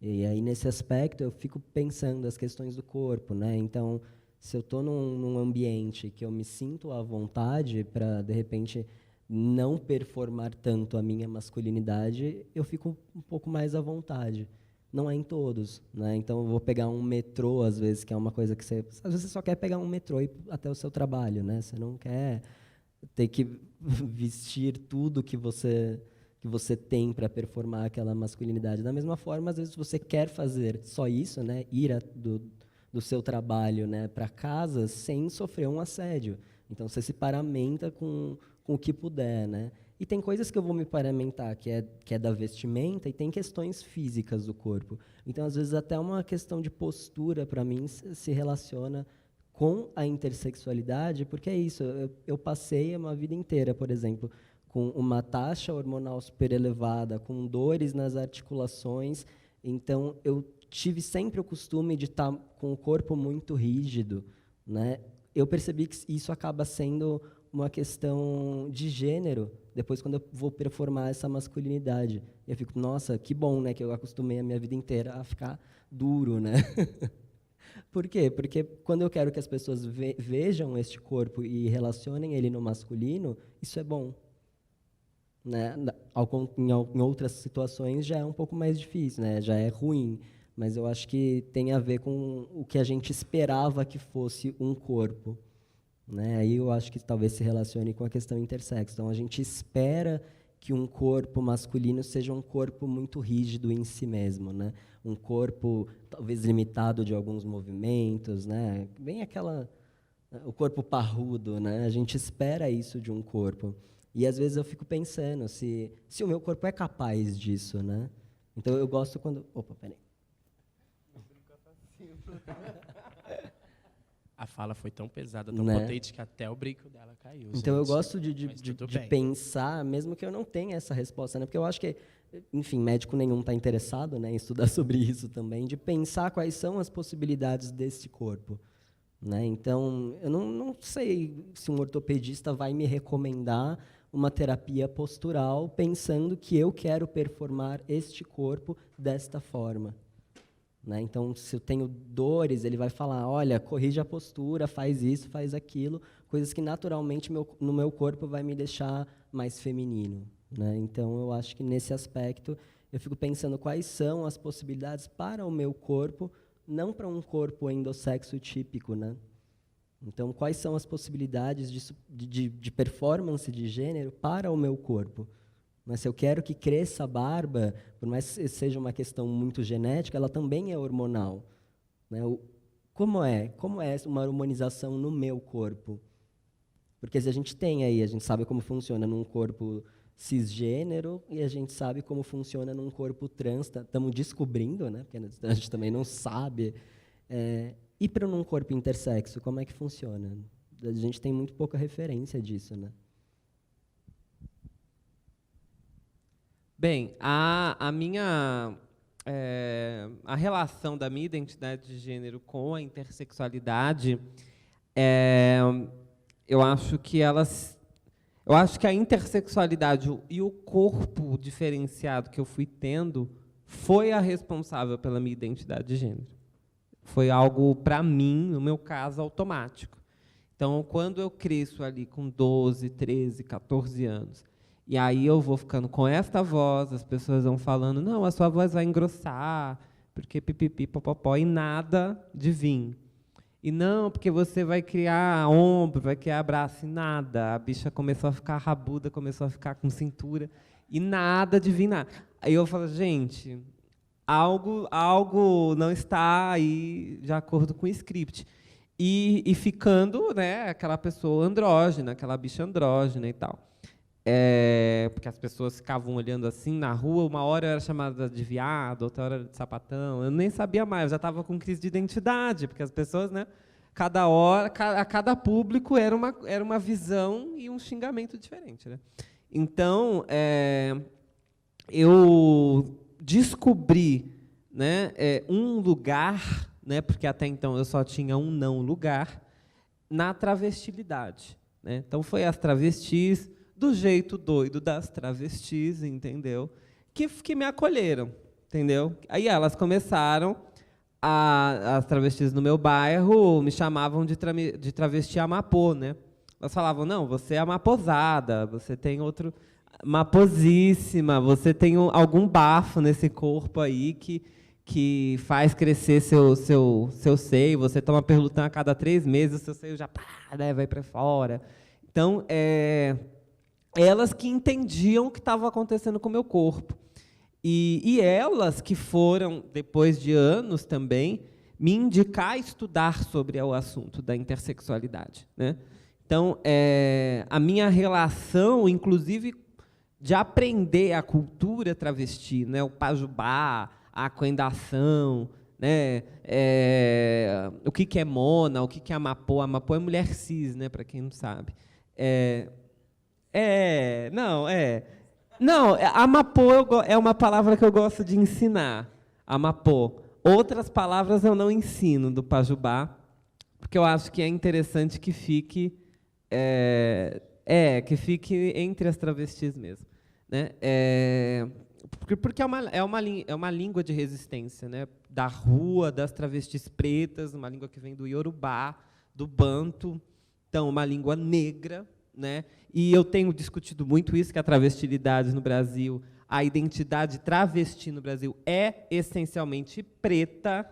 E aí, nesse aspecto, eu fico pensando as questões do corpo, né? Então, se eu estou num ambiente que eu me sinto à vontade para, de repente, não performar tanto a minha masculinidade, eu fico um pouco mais à vontade. Não é em todos, né? Então, eu vou pegar um metrô, às vezes, que é uma coisa que você... Às vezes, você só quer pegar um metrô e ir até o seu trabalho, né? Você não quer ter que vestir tudo que você tem para performar aquela masculinidade. Da mesma forma, às vezes, você quer fazer só isso, né? Ir do seu trabalho, né, para casa sem sofrer um assédio. Então, você se paramenta com o que puder, né? E tem coisas que eu vou me paramentar, que é da vestimenta, e tem questões físicas do corpo. Então, às vezes, até uma questão de postura, para mim, se relaciona com a intersexualidade, porque é isso, eu passei uma vida inteira, por exemplo, com uma taxa hormonal super elevada, com dores nas articulações, então eu tive sempre o costume de estar com o corpo muito rígido, né? Eu percebi que isso acaba sendo uma questão de gênero, depois quando eu vou performar essa masculinidade. Eu fico, nossa, que bom, né, que eu acostumei a minha vida inteira a ficar duro, né? Por quê? Porque quando eu quero que as pessoas vejam este corpo e relacionem ele no masculino, isso é bom, né? Em outras situações já é um pouco mais difícil, né? Já é ruim, mas eu acho que tem a ver com o que a gente esperava que fosse um corpo, né? Aí eu acho que talvez se relacione com a questão intersexo. Então, a gente espera que um corpo masculino seja um corpo muito rígido em si mesmo, né? Um corpo talvez limitado de alguns movimentos, né? Bem o corpo parrudo, né? A gente espera isso de um corpo. E às vezes eu fico pensando se o meu corpo é capaz disso, né? Então eu gosto quando... Opa, peraí.
A fala foi tão pesada, tão
Né?
potente, que até o brinco dela caiu.
Então eu
gente.
gosto de pensar, mesmo que eu não tenha essa resposta, né? Porque eu acho que, enfim, médico nenhum está interessado, né, em estudar sobre isso também, de pensar quais são as possibilidades desse corpo, né? Então, eu não sei se um ortopedista vai me recomendar uma terapia postural pensando que eu quero performar este corpo desta forma, né? Então, se eu tenho dores, ele vai falar, olha, corrige a postura, faz isso, faz aquilo, coisas que naturalmente no meu corpo vai me deixar mais feminino, né? Então, eu acho que nesse aspecto, eu fico pensando quais são as possibilidades para o meu corpo, não para um corpo endossexo típico, né? Então, quais são as possibilidades de performance de gênero para o meu corpo? Mas se eu quero que cresça a barba, por mais que seja uma questão muito genética, ela também é hormonal, né? Como é uma hormonização no meu corpo? Porque se a gente tem aí, a gente sabe como funciona num corpo cisgênero e a gente sabe como funciona num corpo trans, estamos descobrindo, né? Porque a gente também não sabe. E para num corpo intersexo, como é que funciona? A gente tem muito pouca referência disso, né?
Bem, a relação da minha identidade de gênero com a intersexualidade, eu acho que a intersexualidade e o corpo diferenciado que eu fui tendo foi a responsável pela minha identidade de gênero. Foi algo, para mim, no meu caso, automático. Então, quando eu cresço ali com 12, 13, 14 anos, e aí eu vou ficando com esta voz, as pessoas vão falando, não, a sua voz vai engrossar, porque pipipi, popopó, e nada de vir. E não, porque você vai criar ombro, vai criar braço, e nada. A bicha começou a ficar rabuda, começou a ficar com cintura, e nada de vir, nada. Aí eu falo, gente, algo não está aí de acordo com o script. E ficando, né, aquela pessoa andrógena, aquela bicha andrógena e tal. Porque as pessoas ficavam olhando assim na rua, uma hora eu era chamada de viado, outra hora de sapatão, eu nem sabia mais, eu já estava com crise de identidade, porque as pessoas, né, a cada público era uma visão e um xingamento diferente, né? Então, eu descobri, né, um lugar, né, porque até então eu só tinha um não lugar, na travestilidade, né? Então, foi as travestis, do jeito doido das travestis, entendeu? Que me acolheram, entendeu? Aí elas começaram, as travestis no meu bairro me chamavam de travesti amapô, né? Elas falavam, não, você é amaposada, você tem outro... Maposíssima, você tem algum bafo nesse corpo aí que faz crescer seu seio, você toma Perlutan a cada 3 meses, o seu seio já né, vai para fora. Então, elas que entendiam o que estava acontecendo com o meu corpo. E elas que foram, depois de anos também, me indicar a estudar sobre o assunto da intersexualidade, né? Então, a minha relação, inclusive, de aprender a cultura travesti, né? O pajubá, a aquendação, né? O que é mona, o que é amapô. Amapô é mulher cis, né? Para quem não sabe. Não, amapô é uma palavra que eu gosto de ensinar. Amapô. Outras palavras eu não ensino do pajubá, porque eu acho que é interessante que fique entre as travestis mesmo, né? Porque é uma língua de resistência, né? Da rua, das travestis pretas, uma língua que vem do Iorubá, do Banto, então uma língua negra, né? E eu tenho discutido muito isso, que a travestilidade no Brasil, a identidade travesti no Brasil é essencialmente preta,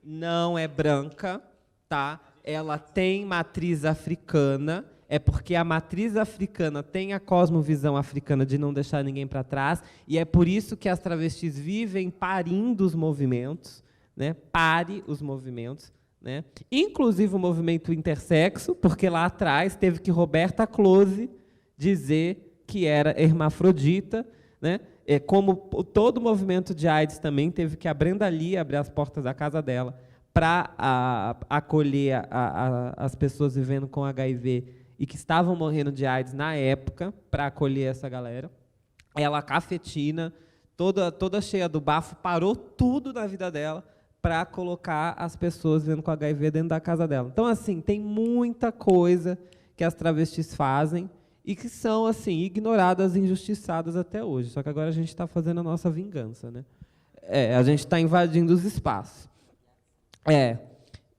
não é branca, tá? Ela tem matriz africana, é porque a matriz africana tem a cosmovisão africana de não deixar ninguém para trás, e é por isso que as travestis vivem parindo os movimentos, né? Pare os movimentos, né? Inclusive o movimento intersexo, porque lá atrás teve que Roberta Close dizer que era hermafrodita, né? Como todo o movimento de AIDS também teve que a Brenda Lee abrir as portas da casa dela para acolher as pessoas vivendo com HIV e que estavam morrendo de AIDS na época, para acolher essa galera. Ela, cafetina, toda cheia do bafo, parou tudo na vida dela para colocar as pessoas vivendo com HIV dentro da casa dela. Então, assim, tem muita coisa que as travestis fazem e que são assim ignoradas e injustiçadas até hoje. Só que agora a gente está fazendo a nossa vingança, né? A gente está invadindo os espaços.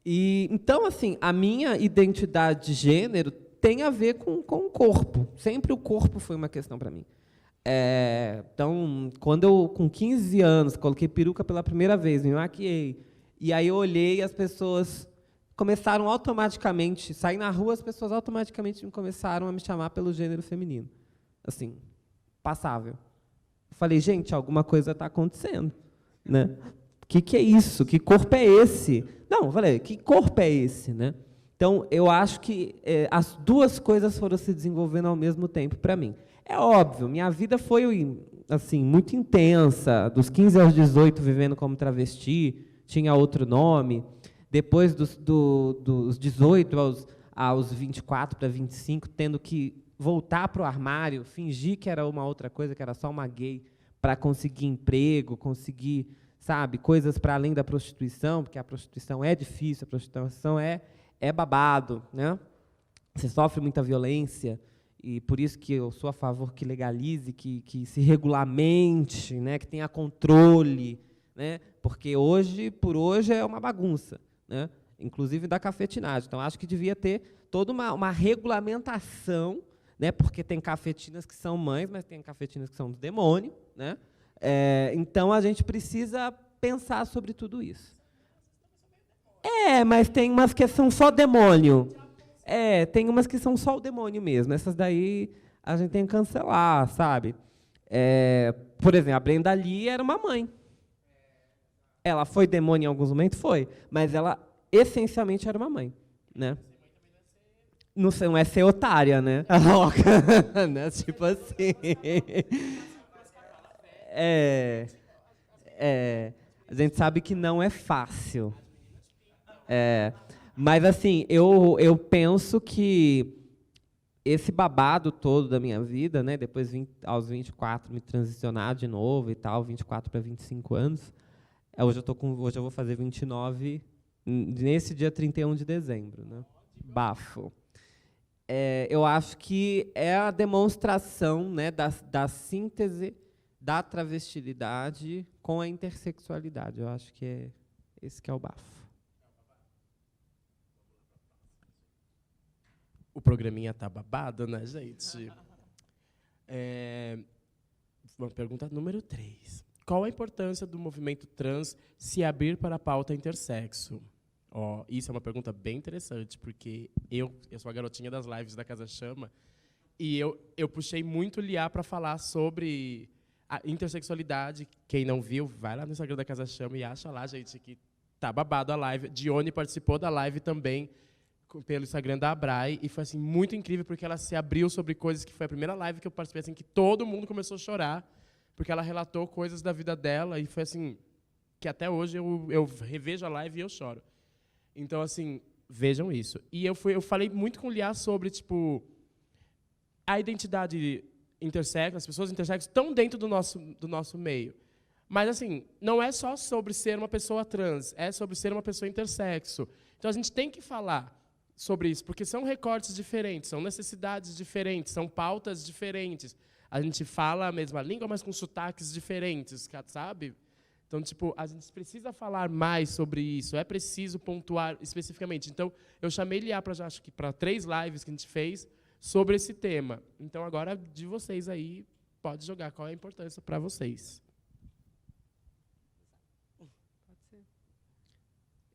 E, então, assim, a minha identidade de gênero tem a ver com o corpo. Sempre o corpo foi uma questão para mim. Então, quando eu, com 15 anos, coloquei peruca pela primeira vez, me maquiei, e aí eu olhei e as pessoas começaram automaticamente, saí na rua, as pessoas automaticamente começaram a me chamar pelo gênero feminino. Assim, passável. Eu falei, gente, alguma coisa está acontecendo, né? que é isso? Que corpo é esse? Não, eu falei, que corpo é esse, né? Então, eu acho que as duas coisas foram se desenvolvendo ao mesmo tempo para mim. É óbvio, minha vida foi assim, muito intensa, dos 15 aos 18 vivendo como travesti, tinha outro nome. Depois dos 18 aos 24 para 25, tendo que voltar para o armário, fingir que era uma outra coisa, que era só uma gay, para conseguir emprego, conseguir, sabe, coisas para além da prostituição, porque a prostituição é difícil, a prostituição é babado, né? Você sofre muita violência, e por isso que eu sou a favor que legalize, que se regulamente, né, que tenha controle, né? Porque por hoje é uma bagunça, né? Inclusive da cafetinagem. Então, acho que devia ter toda uma regulamentação, né? Porque tem cafetinas que são mães, mas tem cafetinas que são do demônio, né? Então, a gente precisa pensar sobre tudo isso. Mas tem umas que são só demônio. Tem umas que são só o demônio mesmo. Essas daí a gente tem que cancelar, sabe? Por exemplo, a Brenda Lee era uma mãe. Ela foi demônio em alguns momentos? Foi. Mas ela, essencialmente, era uma mãe, né? Não é ser otária, né? Né? Tipo assim. A gente sabe que não é fácil. Mas, assim, eu penso que esse babado todo da minha vida, né, depois aos 24 me transicionar de novo e tal, 24 para 25 anos, hoje eu vou fazer 29 nesse dia 31 de dezembro, né? Bafo. Eu acho que é a demonstração, né, da síntese da travestilidade com a intersexualidade. Eu acho que esse que é o bafo.
O programinha tá babado, né, gente? Uma pergunta número 3. Qual a importância do movimento trans se abrir para a pauta intersexo? Isso é uma pergunta bem interessante, porque eu sou a garotinha das lives da Casa Chama, e eu puxei muito o Liá para falar sobre a intersexualidade. Quem não viu, vai lá no Instagram da Casa Chama e acha lá, gente, que tá babado a live. Dione participou da live também, pelo Instagram da Abrai, e foi assim, muito incrível, porque ela se abriu sobre coisas que foi a primeira live que eu participei, assim, que todo mundo começou a chorar, porque ela relatou coisas da vida dela, e foi assim, que até hoje eu revejo a live e eu choro. Então, assim, vejam isso. E eu falei muito com o Liá sobre, tipo, a identidade intersexo, as pessoas intersexo estão dentro do nosso meio. Mas, assim, não é só sobre ser uma pessoa trans, é sobre ser uma pessoa intersexo. Então, a gente tem que falar sobre isso, porque são recortes diferentes, são necessidades diferentes, são pautas diferentes. A gente fala a mesma língua, mas com sotaques diferentes, sabe? Então, tipo, a gente precisa falar mais sobre isso, é preciso pontuar especificamente. Então, eu chamei ele acho que para 3 lives que a gente fez sobre esse tema. Então, agora, de vocês aí, pode jogar. Qual é a importância para vocês?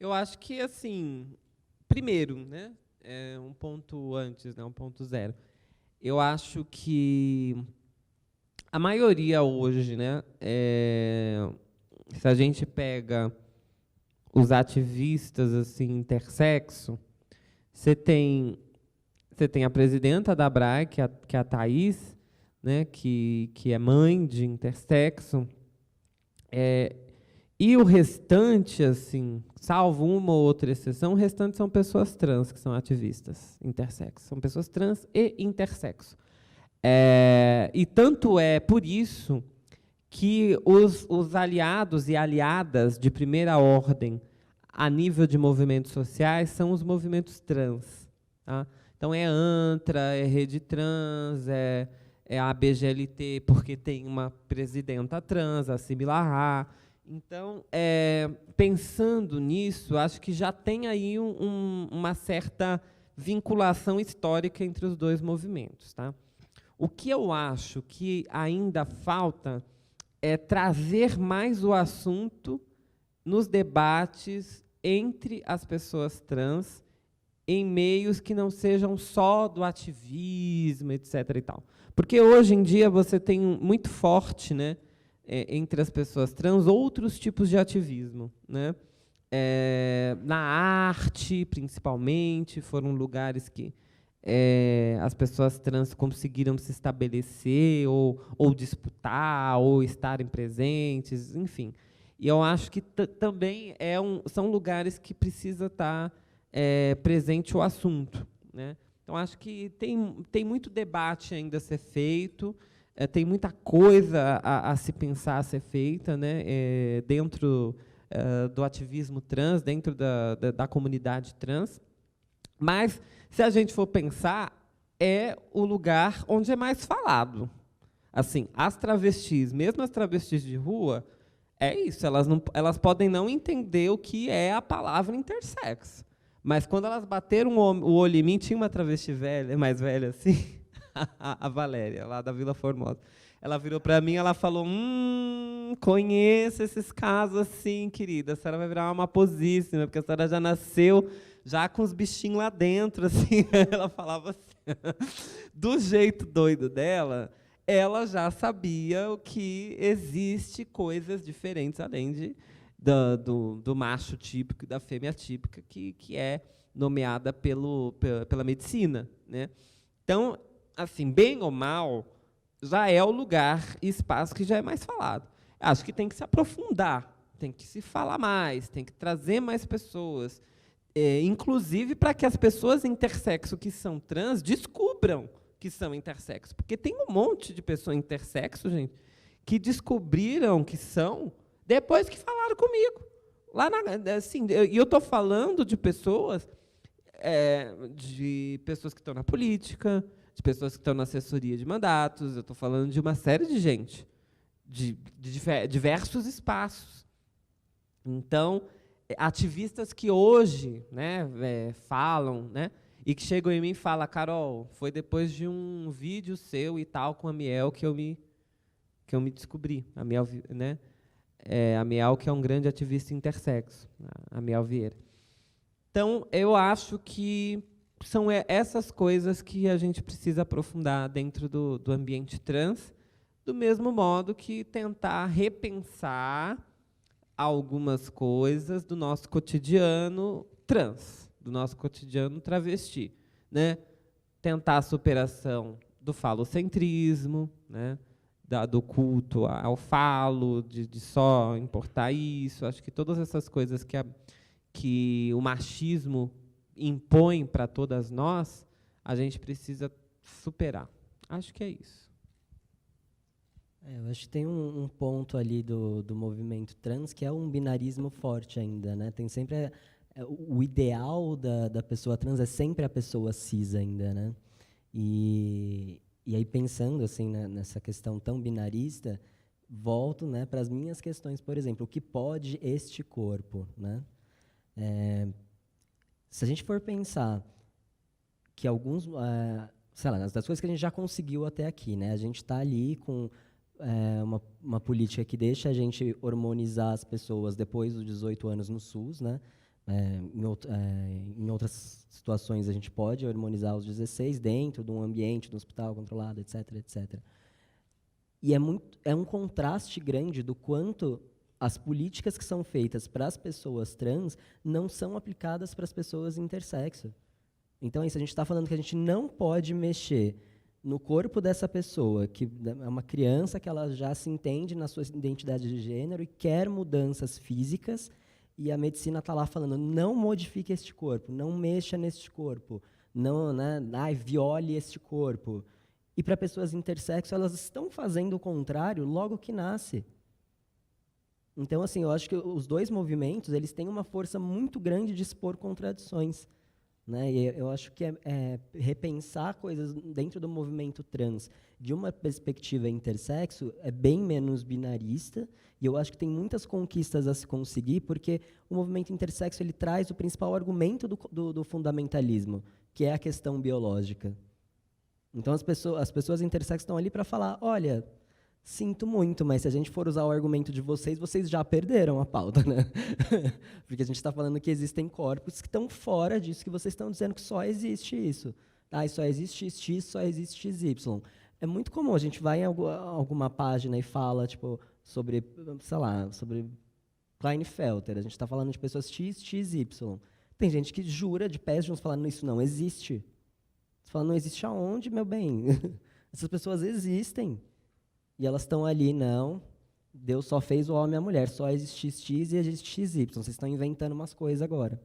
Eu acho que, assim, primeiro, né, um ponto antes, né, um ponto zero. Eu acho que a maioria hoje, né, se a gente pega os ativistas assim intersexo, você tem a presidenta da Abrai, que é a Thaís, né, que é mãe de intersexo, e o restante, assim, salvo uma ou outra exceção, o restante são pessoas trans que são ativistas intersexo. São pessoas trans e intersexo. E tanto é por isso que os aliados e aliadas de primeira ordem a nível de movimentos sociais são os movimentos trans. Tá? Então, é ANTRA, é Rede Trans, é a BGLT, porque tem uma presidenta trans, a Sibila Rá. Então, pensando nisso, acho que já tem aí uma certa vinculação histórica entre os dois movimentos. Tá? O que eu acho que ainda falta é trazer mais o assunto nos debates entre as pessoas trans em meios que não sejam só do ativismo, etc. e tal. Porque hoje em dia você tem muito forte, né, entre as pessoas trans outros tipos de ativismo, né? Na arte, principalmente, foram lugares que as pessoas trans conseguiram se estabelecer, ou disputar, ou estarem presentes, enfim. E eu acho que também são lugares que precisa estar presente o assunto, né? Então, acho que tem muito debate ainda a ser feito, tem muita coisa a se pensar, a ser feita, né? Dentro do ativismo trans, dentro da comunidade trans. Mas, se a gente for pensar, é o lugar onde é mais falado. Assim, as travestis, mesmo as travestis de rua, é isso, elas podem não entender o que é a palavra intersexo. Mas, quando elas bateram o olho em mim, tinha uma travesti mais velha assim, a Valéria, lá da Vila Formosa. Ela virou para mim e ela falou, conheço esses casos assim, querida, a senhora vai virar uma maposíssima, porque a senhora já nasceu já com os bichinhos lá dentro, assim. Ela falava assim, do jeito doido dela, ela já sabia que existe coisas diferentes, além do macho típico e da fêmea típica, que é nomeada pela medicina, né? Então, assim, bem ou mal, já é o lugar e espaço que já é mais falado. Acho que tem que se aprofundar, tem que se falar mais, tem que trazer mais pessoas, inclusive para que as pessoas intersexo que são trans descubram que são intersexo. Porque tem um monte de pessoas intersexo, gente, que descobriram que são depois que falaram comigo. Assim, e eu estou falando de pessoas que estão na política, de pessoas que estão na assessoria de mandatos, eu estou falando de uma série de gente, de diversos espaços. Então, ativistas que hoje, né, falam, né, e que chegam em mim e falam, Carol, foi depois de um vídeo seu e tal com a Miel que eu me descobri. A Miel, né, a Miel, que é um grande ativista intersexo, a Miel Vieira. Então, eu acho que são essas coisas que a gente precisa aprofundar dentro do ambiente trans, do mesmo modo que tentar repensar algumas coisas do nosso cotidiano trans, do nosso cotidiano travesti, né? Tentar a superação do falocentrismo, né? Do culto ao falo, de só importar isso. Acho que todas essas coisas que o machismo impõe para todas nós, a gente precisa superar. Acho que é isso.
Eu acho que tem um ponto ali do movimento trans que é um binarismo forte ainda, né? Tem sempre o ideal da pessoa trans é sempre a pessoa cis ainda, né? E aí, pensando assim, né, nessa questão tão binarista, volto, né, para as minhas questões, por exemplo, o que pode este corpo, né? Se a gente for pensar que alguns, sei lá, das coisas que a gente já conseguiu até aqui, né? A gente está ali com uma política que deixa a gente hormonizar as pessoas depois dos 18 anos no SUS, né? Em outras situações, a gente pode hormonizar aos 16 dentro de um ambiente, de um hospital controlado, etc., etc. E é um contraste grande do quanto as políticas que são feitas para as pessoas trans não são aplicadas para as pessoas intersexo. Então, isso, a gente está falando que a gente não pode mexer no corpo dessa pessoa, que é uma criança que ela já se entende na sua identidade de gênero e quer mudanças físicas, e a medicina está lá falando, não modifique este corpo, não mexa neste corpo, não, né, viole este corpo. E para pessoas intersexo, elas estão fazendo o contrário logo que nasce. Então, assim, eu acho que os dois movimentos eles têm uma força muito grande de expor contradições. Né? E eu acho que repensar coisas dentro do movimento trans de uma perspectiva intersexo é bem menos binarista, e eu acho que tem muitas conquistas a se conseguir, porque o movimento intersexo ele traz o principal argumento do fundamentalismo, que é a questão biológica. Então, as pessoas intersexo estão ali para falar, olha, sinto muito, mas se a gente for usar o argumento de vocês já perderam a pauta, né? Porque a gente está falando que existem corpos que estão fora disso, que vocês estão dizendo que só existe isso. E só existe X, só existe XY. É muito comum, a gente vai em alguma página e fala, tipo, sobre, sei lá, sobre Klinefelter. A gente está falando de pessoas X, X, Y. Tem gente que jura de pés juntos falando isso não existe. Você fala, não existe aonde, meu bem? Essas pessoas existem. E elas estão ali, não. Deus só fez o homem e a mulher. Só existe X e existe XY. Vocês estão inventando umas coisas agora.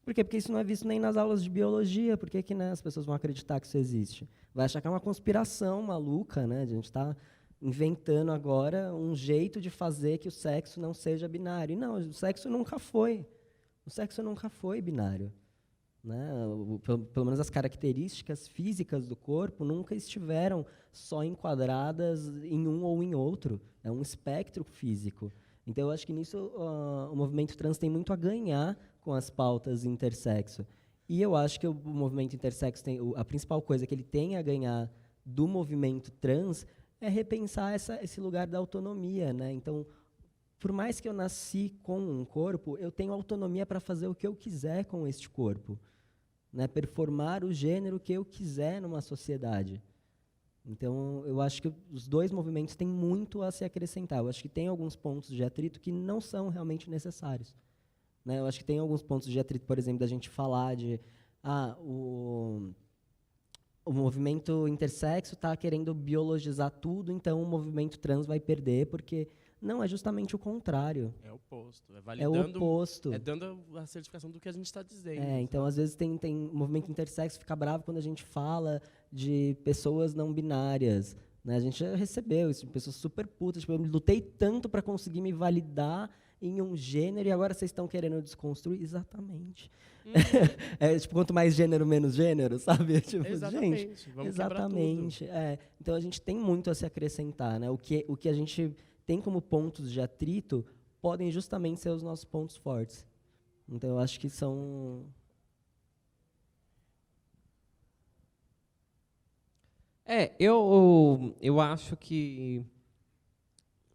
Por quê? Porque isso não é visto nem nas aulas de biologia. Por que, que né, as pessoas vão acreditar que isso existe? Vai achar que é uma conspiração maluca, né? A gente está inventando agora um jeito de fazer que o sexo não seja binário. E não, o sexo nunca foi. O sexo nunca foi binário. Né? Pelo menos as características físicas do corpo nunca estiveram só enquadradas em um ou em outro. É um espectro físico. Então, eu acho que nisso o movimento trans tem muito a ganhar com as pautas intersexo. E eu acho que o movimento intersexo tem a principal coisa que ele tem a ganhar do movimento trans é repensar esse lugar da autonomia, né? Então, por mais que eu nasci com um corpo, eu tenho autonomia para fazer o que eu quiser com este corpo, né? Performar o gênero que eu quiser numa sociedade. Então, eu acho que os dois movimentos têm muito a se acrescentar. Eu acho que tem alguns pontos de atrito que não são realmente necessários. Né? Eu acho que tem alguns pontos de atrito, por exemplo, da gente falar de o movimento intersexo está querendo biologizar tudo, então o movimento trans vai perder, porque não, é justamente o contrário.
É o oposto. É
É
validando.
o oposto.
É dando a certificação do que a gente está dizendo.
Então, às vezes, tem o movimento intersexo fica bravo quando a gente fala de pessoas não binárias. Né? A gente já recebeu isso, de pessoas super putas. Tipo, eu lutei tanto para conseguir me validar em um gênero e agora vocês estão querendo desconstruir? Exatamente. Tipo, quanto mais gênero, menos gênero, sabe? Tipo,
Exatamente.
Gente,
Vamos
exatamente. Então, a gente tem muito a se acrescentar. Né? O que a gente tem como pontos de atrito podem justamente ser os nossos pontos fortes. Então, eu acho que são...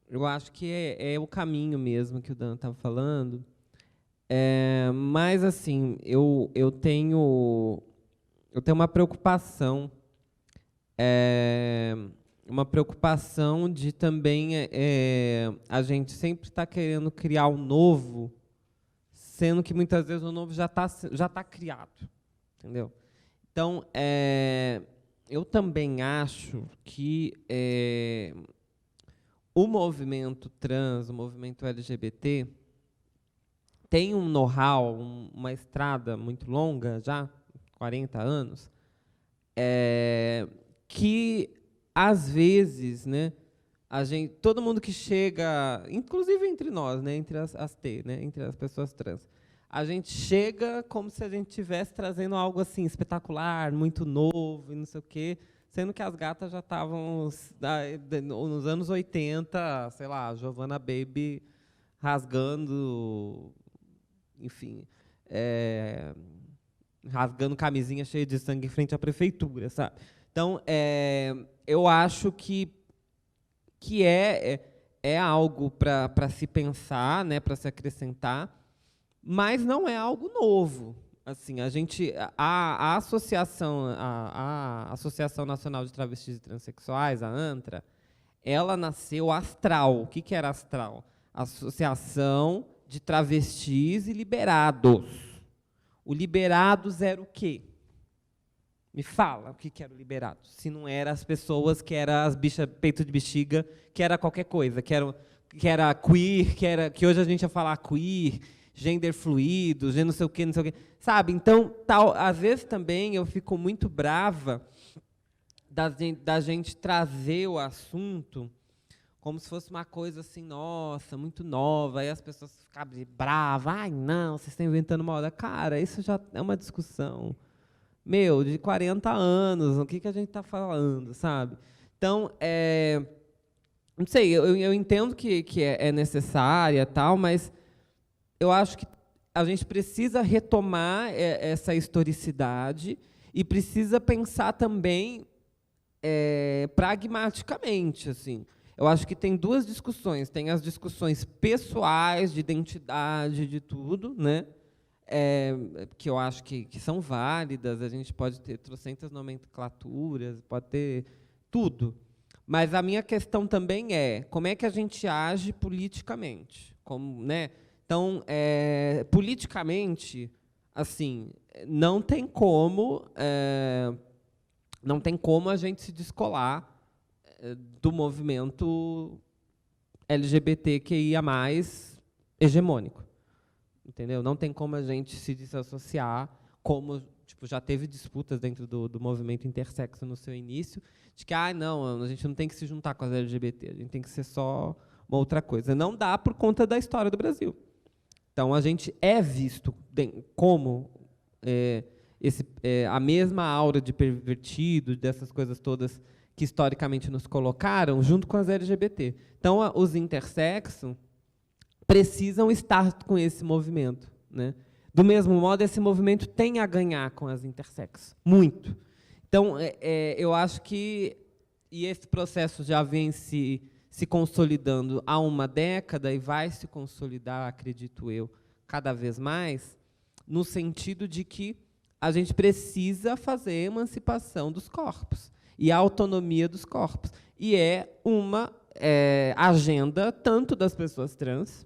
Eu acho que é o caminho mesmo que o Dan estava falando. Mas assim, eu tenho uma preocupação, de também a gente sempre estar querendo criar o novo, sendo que muitas vezes o novo já tá criado, entendeu? Então, eu também acho que o movimento trans, o movimento LGBT, tem um know-how, uma estrada muito longa, já 40 anos, que, às vezes, né, todo mundo que chega, inclusive entre nós, né, entre as T, né, entre as pessoas trans, a gente chega como se a gente estivesse trazendo algo assim espetacular, muito novo e não sei o quê, sendo que as gatas já estavam nos anos 80, sei lá, Giovanna Baby rasgando, enfim, rasgando camisinha cheia de sangue em frente à prefeitura, sabe? Então, eu acho que é algo para se pensar, né, para se acrescentar, mas não é algo novo. Assim, a Associação Nacional de Travestis e Transsexuais, a ANTRA, ela nasceu astral. O que era astral? Associação de Travestis e Liberados. O Liberados era o quê? Me fala o que era o liberado. Se não era as pessoas que eram as bichas peito de bexiga, que era qualquer coisa, que era queer, que hoje a gente ia falar queer, gender fluido, não sei o quê, sabe? Então, às vezes também eu fico muito brava da gente trazer o assunto como se fosse uma coisa assim, nossa, muito nova, aí as pessoas ficam bravas, ai, não, vocês estão inventando moda. Cara, isso já é uma discussão, de 40 anos, o que a gente está falando, sabe? Então, não sei, eu entendo que é necessária, tal, mas eu acho que a gente precisa retomar essa historicidade e precisa pensar também pragmaticamente, assim. Eu acho que tem duas discussões. Tem as discussões pessoais, de identidade, de tudo, né? Que eu acho que são válidas. A gente pode ter trocentas nomenclaturas, pode ter tudo. Mas a minha questão também é como é que a gente age politicamente. Como, né? Então, politicamente, assim, não tem como a gente se descolar do movimento LGBTQIA+, hegemônico. Entendeu? Não tem como a gente se desassociar, como tipo, já teve disputas dentro do movimento intersexo no seu início, de que não, a gente não tem que se juntar com as LGBT, a gente tem que ser só uma outra coisa. Não dá por conta da história do Brasil. Então, a gente é visto como a mesma aura de pervertido, dessas coisas todas que historicamente nos colocaram, junto com as LGBT. Então, os intersexo precisam estar com esse movimento, né? Do mesmo modo, esse movimento tem a ganhar com as intersexo, muito. Então, eu acho que esse processo já vem se consolidando há uma década e vai se consolidar, acredito eu, cada vez mais, no sentido de que a gente precisa fazer a emancipação dos corpos e a autonomia dos corpos. E é uma agenda tanto das pessoas trans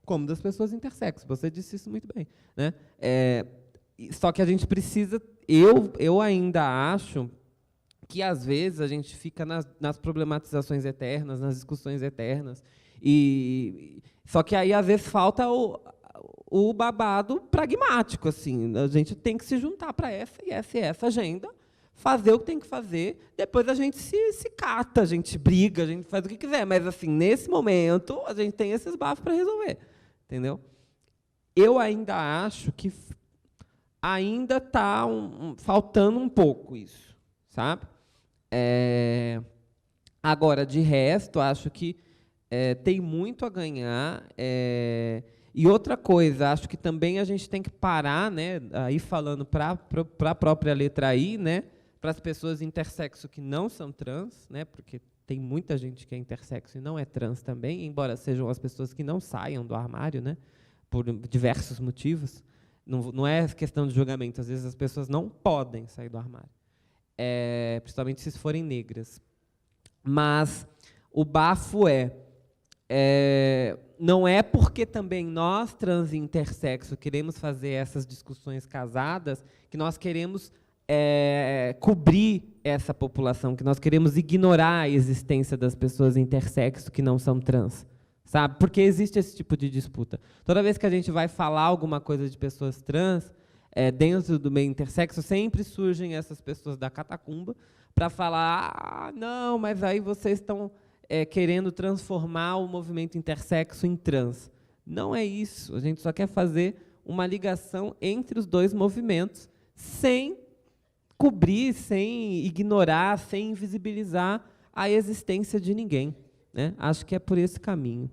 como das pessoas intersexo. Você disse isso muito bem, né? Só que a gente precisa... Eu ainda acho que, às vezes, a gente fica nas problematizações eternas, nas discussões eternas. Só que aí, às vezes, falta o babado pragmático. Assim. A gente tem que se juntar para essa agenda, fazer o que tem que fazer, depois a gente se cata, a gente briga, a gente faz o que quiser. Mas, assim, nesse momento, a gente tem esses bafos para resolver. Entendeu? Eu ainda acho que ainda está faltando um pouco isso, sabe? Agora, de resto, acho que tem muito a ganhar. E outra coisa, acho que também a gente tem que parar, né, aí falando para a própria letra I, né, para as pessoas intersexo que não são trans, né, porque tem muita gente que é intersexo e não é trans também, embora sejam as pessoas que não saiam do armário, né, por diversos motivos. Não é questão de julgamento, às vezes as pessoas não podem sair do armário, principalmente se forem negras. Mas o bafo não é porque também nós, trans e intersexo, queremos fazer essas discussões casadas, que nós queremos cobrir essa população, que nós queremos ignorar a existência das pessoas intersexo que não são trans. Sabe? Porque existe esse tipo de disputa. Toda vez que a gente vai falar alguma coisa de pessoas trans, dentro do meio intersexo, sempre surgem essas pessoas da catacumba para falar, não, mas aí vocês estão querendo transformar o movimento intersexo em trans. Não é isso. A gente só quer fazer uma ligação entre os dois movimentos, sem cobrir, sem ignorar, sem invisibilizar a existência de ninguém. Né? Acho que é por esse caminho.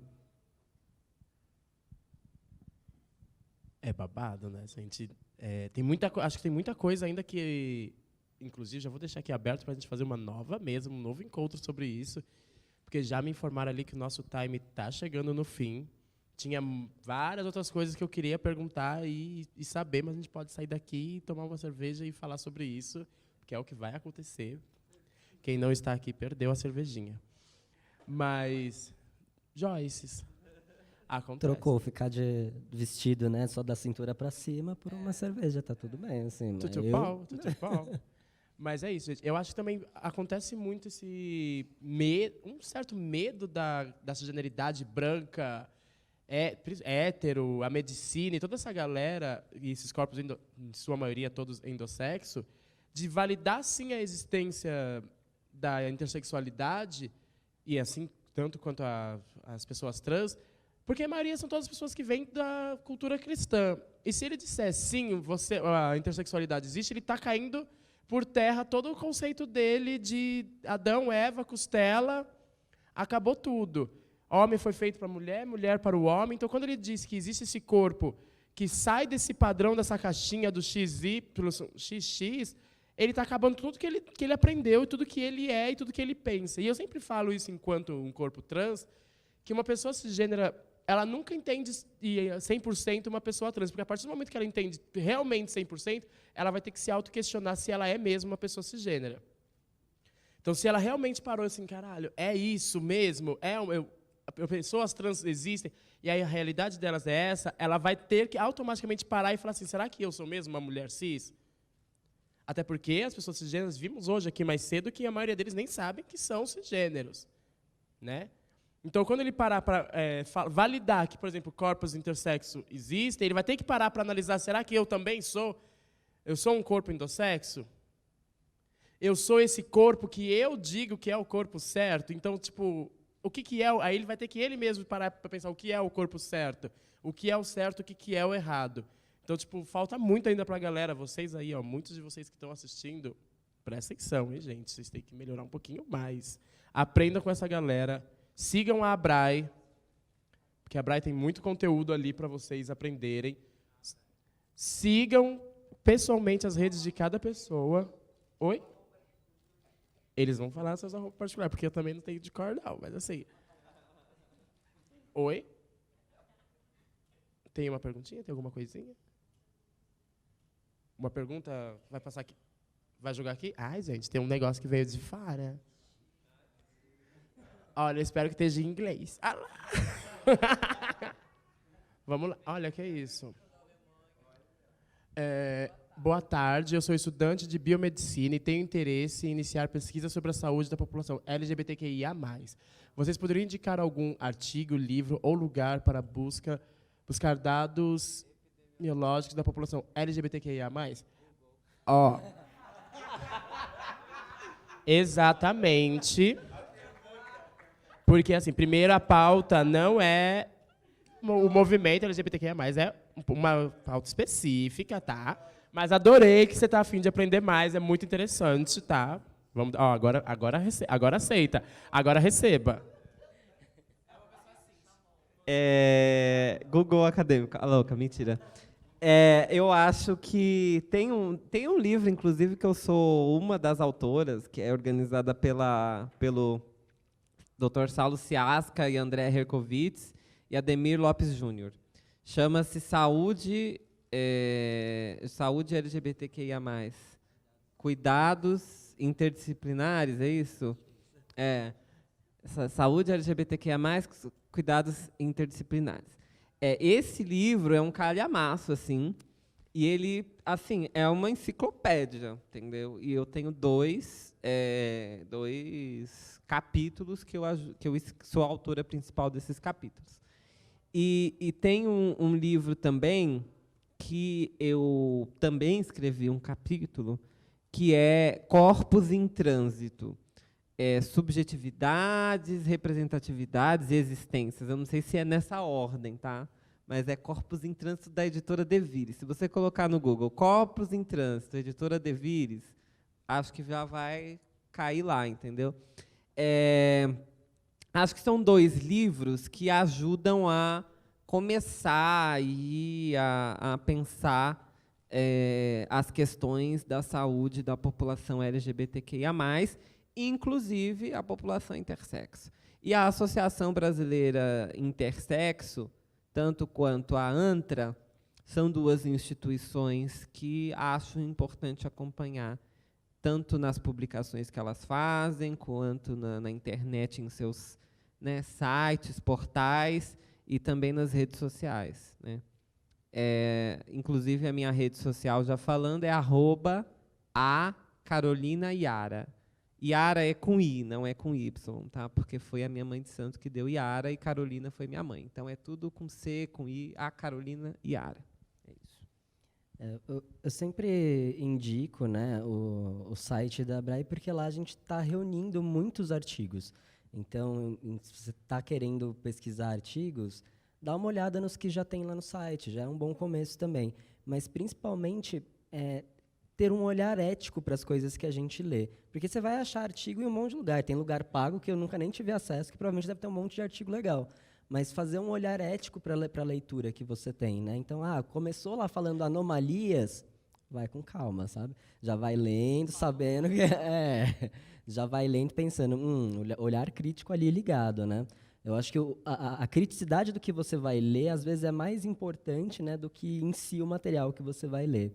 É babado, né? A gente, acho que tem muita coisa ainda que, inclusive, já vou deixar aqui aberto para a gente fazer uma nova mesa, um novo encontro sobre isso, porque já me informaram ali que o nosso time está chegando no fim. Tinha várias outras coisas que eu queria perguntar e saber, mas a gente pode sair daqui, tomar uma cerveja e falar sobre isso, que é o que vai acontecer. Quem não está aqui perdeu a cervejinha. Mas, Joyce, acontece.
Trocou ficar de vestido, né, só da cintura para cima por uma cerveja, tá tudo bem, assim.
Tudo pau. Mas é isso, gente. Eu acho que também acontece muito um certo medo dessa generalidade branca, hétero, a medicina e toda essa galera, e esses corpos, em sua maioria, todos endossexo, de validar, sim, a existência da intersexualidade, e assim, tanto quanto as pessoas trans, porque a maioria são todas as pessoas que vêm da cultura cristã. E se ele disser, sim, a intersexualidade existe, ele está caindo por terra todo o conceito dele de Adão, Eva, costela, acabou tudo. Homem foi feito para a mulher, mulher para o homem. Então, quando ele diz que existe esse corpo que sai desse padrão, dessa caixinha do XY, XX, ele está acabando tudo que ele aprendeu, tudo que ele é e tudo que ele pensa. E eu sempre falo isso enquanto um corpo trans, que uma pessoa cisgênera, ela nunca entende 100% uma pessoa trans, porque a partir do momento que ela entende realmente 100%, ela vai ter que se auto-questionar se ela é mesmo uma pessoa cisgênera. Então, se ela realmente parou assim, caralho, é isso mesmo? Pessoas trans existem, e aí a realidade delas é essa, ela vai ter que automaticamente parar e falar assim, será que eu sou mesmo uma mulher cis? Até porque as pessoas cisgêneras, vimos hoje aqui mais cedo, que a maioria deles nem sabem que são cisgêneros. Né? Então, quando ele parar para validar que, por exemplo, corpos intersexo existem, ele vai ter que parar para analisar, será que eu também sou? Eu sou um corpo intersexo? Eu sou esse corpo que eu digo que é o corpo certo? Então, tipo, o que é? Aí ele vai ter que ele mesmo parar para pensar o que é o corpo certo, o que é o certo, o que é o errado. Então, tipo, falta muito ainda para a galera. Vocês aí, ó, muitos de vocês que estão assistindo, presta atenção, hein, gente? Vocês têm que melhorar um pouquinho mais. Aprendam com essa galera. Sigam a Abrai, porque a Abrai tem muito conteúdo ali para vocês aprenderem. Sigam pessoalmente as redes de cada pessoa. Oi? Eles vão falar seus arrobas particulares, porque eu também não tenho de cor, não, mas assim. Oi? Tem uma perguntinha? Tem alguma coisinha? Uma pergunta? Vai passar aqui? Vai jogar aqui? Ai, gente, tem um negócio que veio de fora. Olha, eu espero que esteja em inglês. Ah lá. Vamos lá. Olha, que é isso. Boa tarde, eu sou estudante de biomedicina e tenho interesse em iniciar pesquisa sobre a saúde da população LGBTQIA+. Vocês poderiam indicar algum artigo, livro ou lugar para buscar dados biológicos da população LGBTQIA+. Ó. Exatamente. Porque, assim, primeiro, a pauta não é o movimento LGBTQIA+, é uma pauta específica, tá? Mas adorei que você está a fim de aprender mais, é muito interessante, tá? Vamos, ó, agora aceita, agora receba.
Google Acadêmico. Ah, louca, mentira. Eu acho que tem um livro, inclusive, que eu sou uma das autoras, que é organizada pelo Dr. Saulo Ciasca e André Herkovitz e Ademir Lopes Júnior. Chama-se Saúde LGBTQIA+. Cuidados interdisciplinares, é isso? Saúde LGBTQIA+, cuidados interdisciplinares. Esse livro é um calhamaço, assim, e ele, assim, é uma enciclopédia, entendeu? E eu tenho dois capítulos que eu sou a autora principal desses capítulos. E tem um livro também que eu também escrevi um capítulo, que é Corpos em Trânsito. Subjetividades, representatividades e existências. Eu não sei se é nessa ordem, tá? Mas é Corpos em Trânsito, da editora Devires. Se você colocar no Google Corpos em Trânsito, editora Devires, acho que já vai cair lá, entendeu? Acho que são 2 livros que ajudam a começar a pensar as questões da saúde da população LGBTQIA+, inclusive a população intersexo. E a Associação Brasileira Intersexo, tanto quanto a ANTRA, são 2 instituições que acho importante acompanhar, tanto nas publicações que elas fazem, quanto na internet, em seus, né, sites, portais, e também nas redes sociais, né? Inclusive, a minha rede social, já falando, é @acarolinayara. Yara é com I, não é com Y, tá? Porque foi a minha mãe de santo que deu Yara e Carolina foi minha mãe. Então, é tudo com C, com I, a Carolina Yara. É isso.
Eu sempre indico, né, o site da Abrai, porque lá a gente está reunindo muitos artigos. Então, se você está querendo pesquisar artigos, dá uma olhada nos que já tem lá no site, já é um bom começo também. Mas, principalmente, ter um olhar ético para as coisas que a gente lê. Porque você vai achar artigo em um monte de lugar. Tem lugar pago que eu nunca nem tive acesso, que provavelmente deve ter um monte de artigo legal. Mas fazer um olhar ético para a leitura que você tem, né? Então, começou lá falando anomalias, vai com calma, sabe? Já vai lendo, sabendo que já vai lendo pensando, olhar crítico ali ligado, né? Eu acho que a criticidade do que você vai ler, às vezes, é mais importante, né, do que em si o material que você vai ler.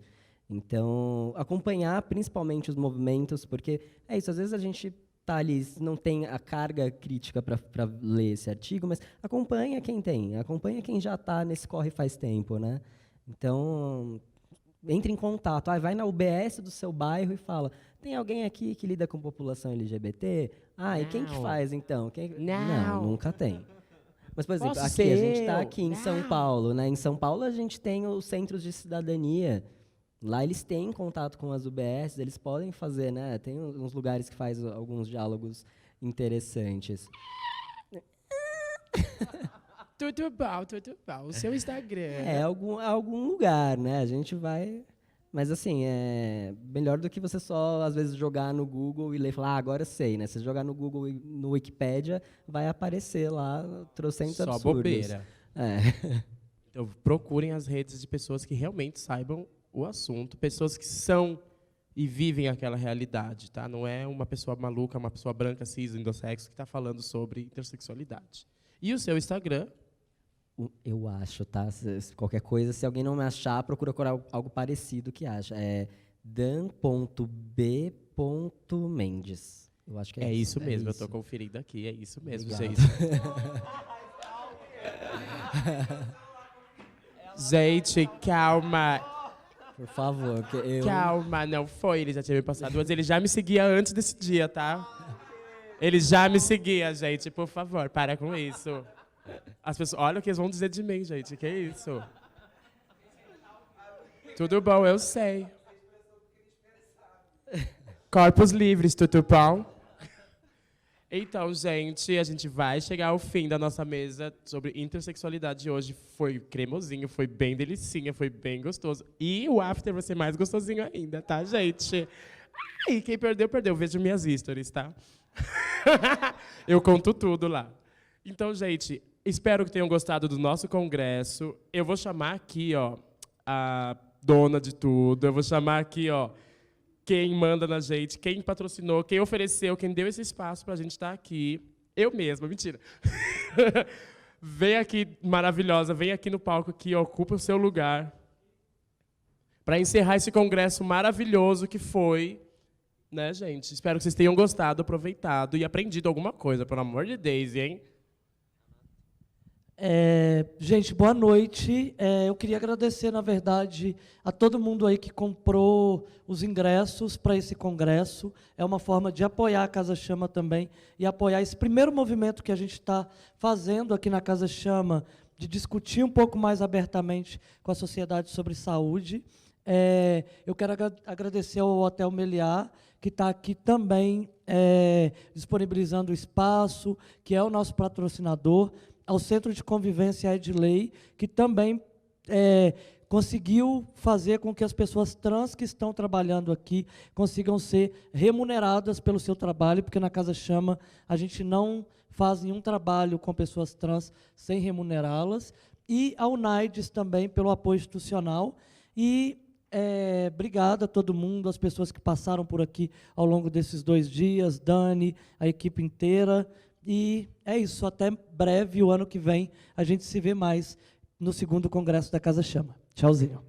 Então, acompanhar principalmente os movimentos, porque é isso, às vezes a gente tá ali, não tem a carga crítica para ler esse artigo, mas acompanha quem tem, acompanha quem já está nesse corre faz tempo, né? Então, entre em contato, vai na UBS do seu bairro e fala, tem alguém aqui que lida com população LGBT? E quem que faz, então? Não, nunca tem. Mas, por exemplo, a gente está aqui em São Paulo, né? Em São Paulo a gente tem os centros de cidadania. Lá eles têm contato com as UBS, eles podem fazer, né? Tem uns lugares que faz alguns diálogos interessantes.
Tudo bom. O seu Instagram.
Algum lugar, né? A gente vai... Mas, assim, é melhor do que você só, às vezes, jogar no Google e ler e falar, agora eu sei, né? Se você jogar no Google e no Wikipédia, vai aparecer lá trocentos absurdos.
Só bobeira. Então, procurem as redes de pessoas que realmente saibam o assunto, pessoas que são e vivem aquela realidade, tá? Não é uma pessoa maluca, uma pessoa branca, cis, endossexo, que está falando sobre intersexualidade. E o seu Instagram?
Eu acho, tá? Qualquer coisa, se alguém não me achar, procura algo parecido que acha. É dan.b.mendes. Eu acho que
é
isso.
Isso mesmo, eu estou conferindo aqui. É isso mesmo,
Obrigado.
gente. Gente, calma.
Por favor.
Calma, não foi. Ele já tinha me passado duas. Ele já me seguia antes desse dia, tá? Ele já me seguia, gente. Por favor, para com isso. As pessoas, olha o que eles vão dizer de mim, gente. Que isso? Tudo bom, eu sei. Corpos livres, tudo bom? Então, gente, a gente vai chegar ao fim da nossa mesa sobre intersexualidade hoje. Foi cremosinho, foi bem delicinha, foi bem gostoso. E o after vai ser mais gostosinho ainda, tá, gente? Ai, quem perdeu, perdeu. Veja minhas stories, tá? Eu conto tudo lá. Então, gente, espero que tenham gostado do nosso congresso. Eu vou chamar aqui, ó, a dona de tudo. Eu vou chamar aqui, ó, quem manda na gente, quem patrocinou, quem ofereceu, quem deu esse espaço para a gente estar aqui. Eu mesma, mentira. Vem aqui, maravilhosa, vem aqui no palco, aqui, ocupa o seu lugar. Para encerrar esse congresso maravilhoso que foi, né, gente? Espero que vocês tenham gostado, aproveitado e aprendido alguma coisa, pelo amor de Deus, hein?
Gente, boa noite. Eu queria agradecer, na verdade, a todo mundo aí que comprou os ingressos para esse congresso. É uma forma de apoiar a Casa Chama também e apoiar esse primeiro movimento que a gente está fazendo aqui na Casa Chama, de discutir um pouco mais abertamente com a sociedade sobre saúde. Eu quero agradecer ao Hotel Meliá, que está aqui também disponibilizando o espaço, que é o nosso patrocinador, ao Centro de Convivência Edley, que também conseguiu fazer com que as pessoas trans que estão trabalhando aqui consigam ser remuneradas pelo seu trabalho, porque na Casa Chama a gente não faz nenhum trabalho com pessoas trans sem remunerá-las, e a UNAIDS também pelo apoio institucional. E obrigado a todo mundo, as pessoas que passaram por aqui ao longo desses 2 dias, Dani, a equipe inteira. E é isso, até breve, o ano que vem, a gente se vê mais no 2º Congresso da Casa Chama. Tchauzinho.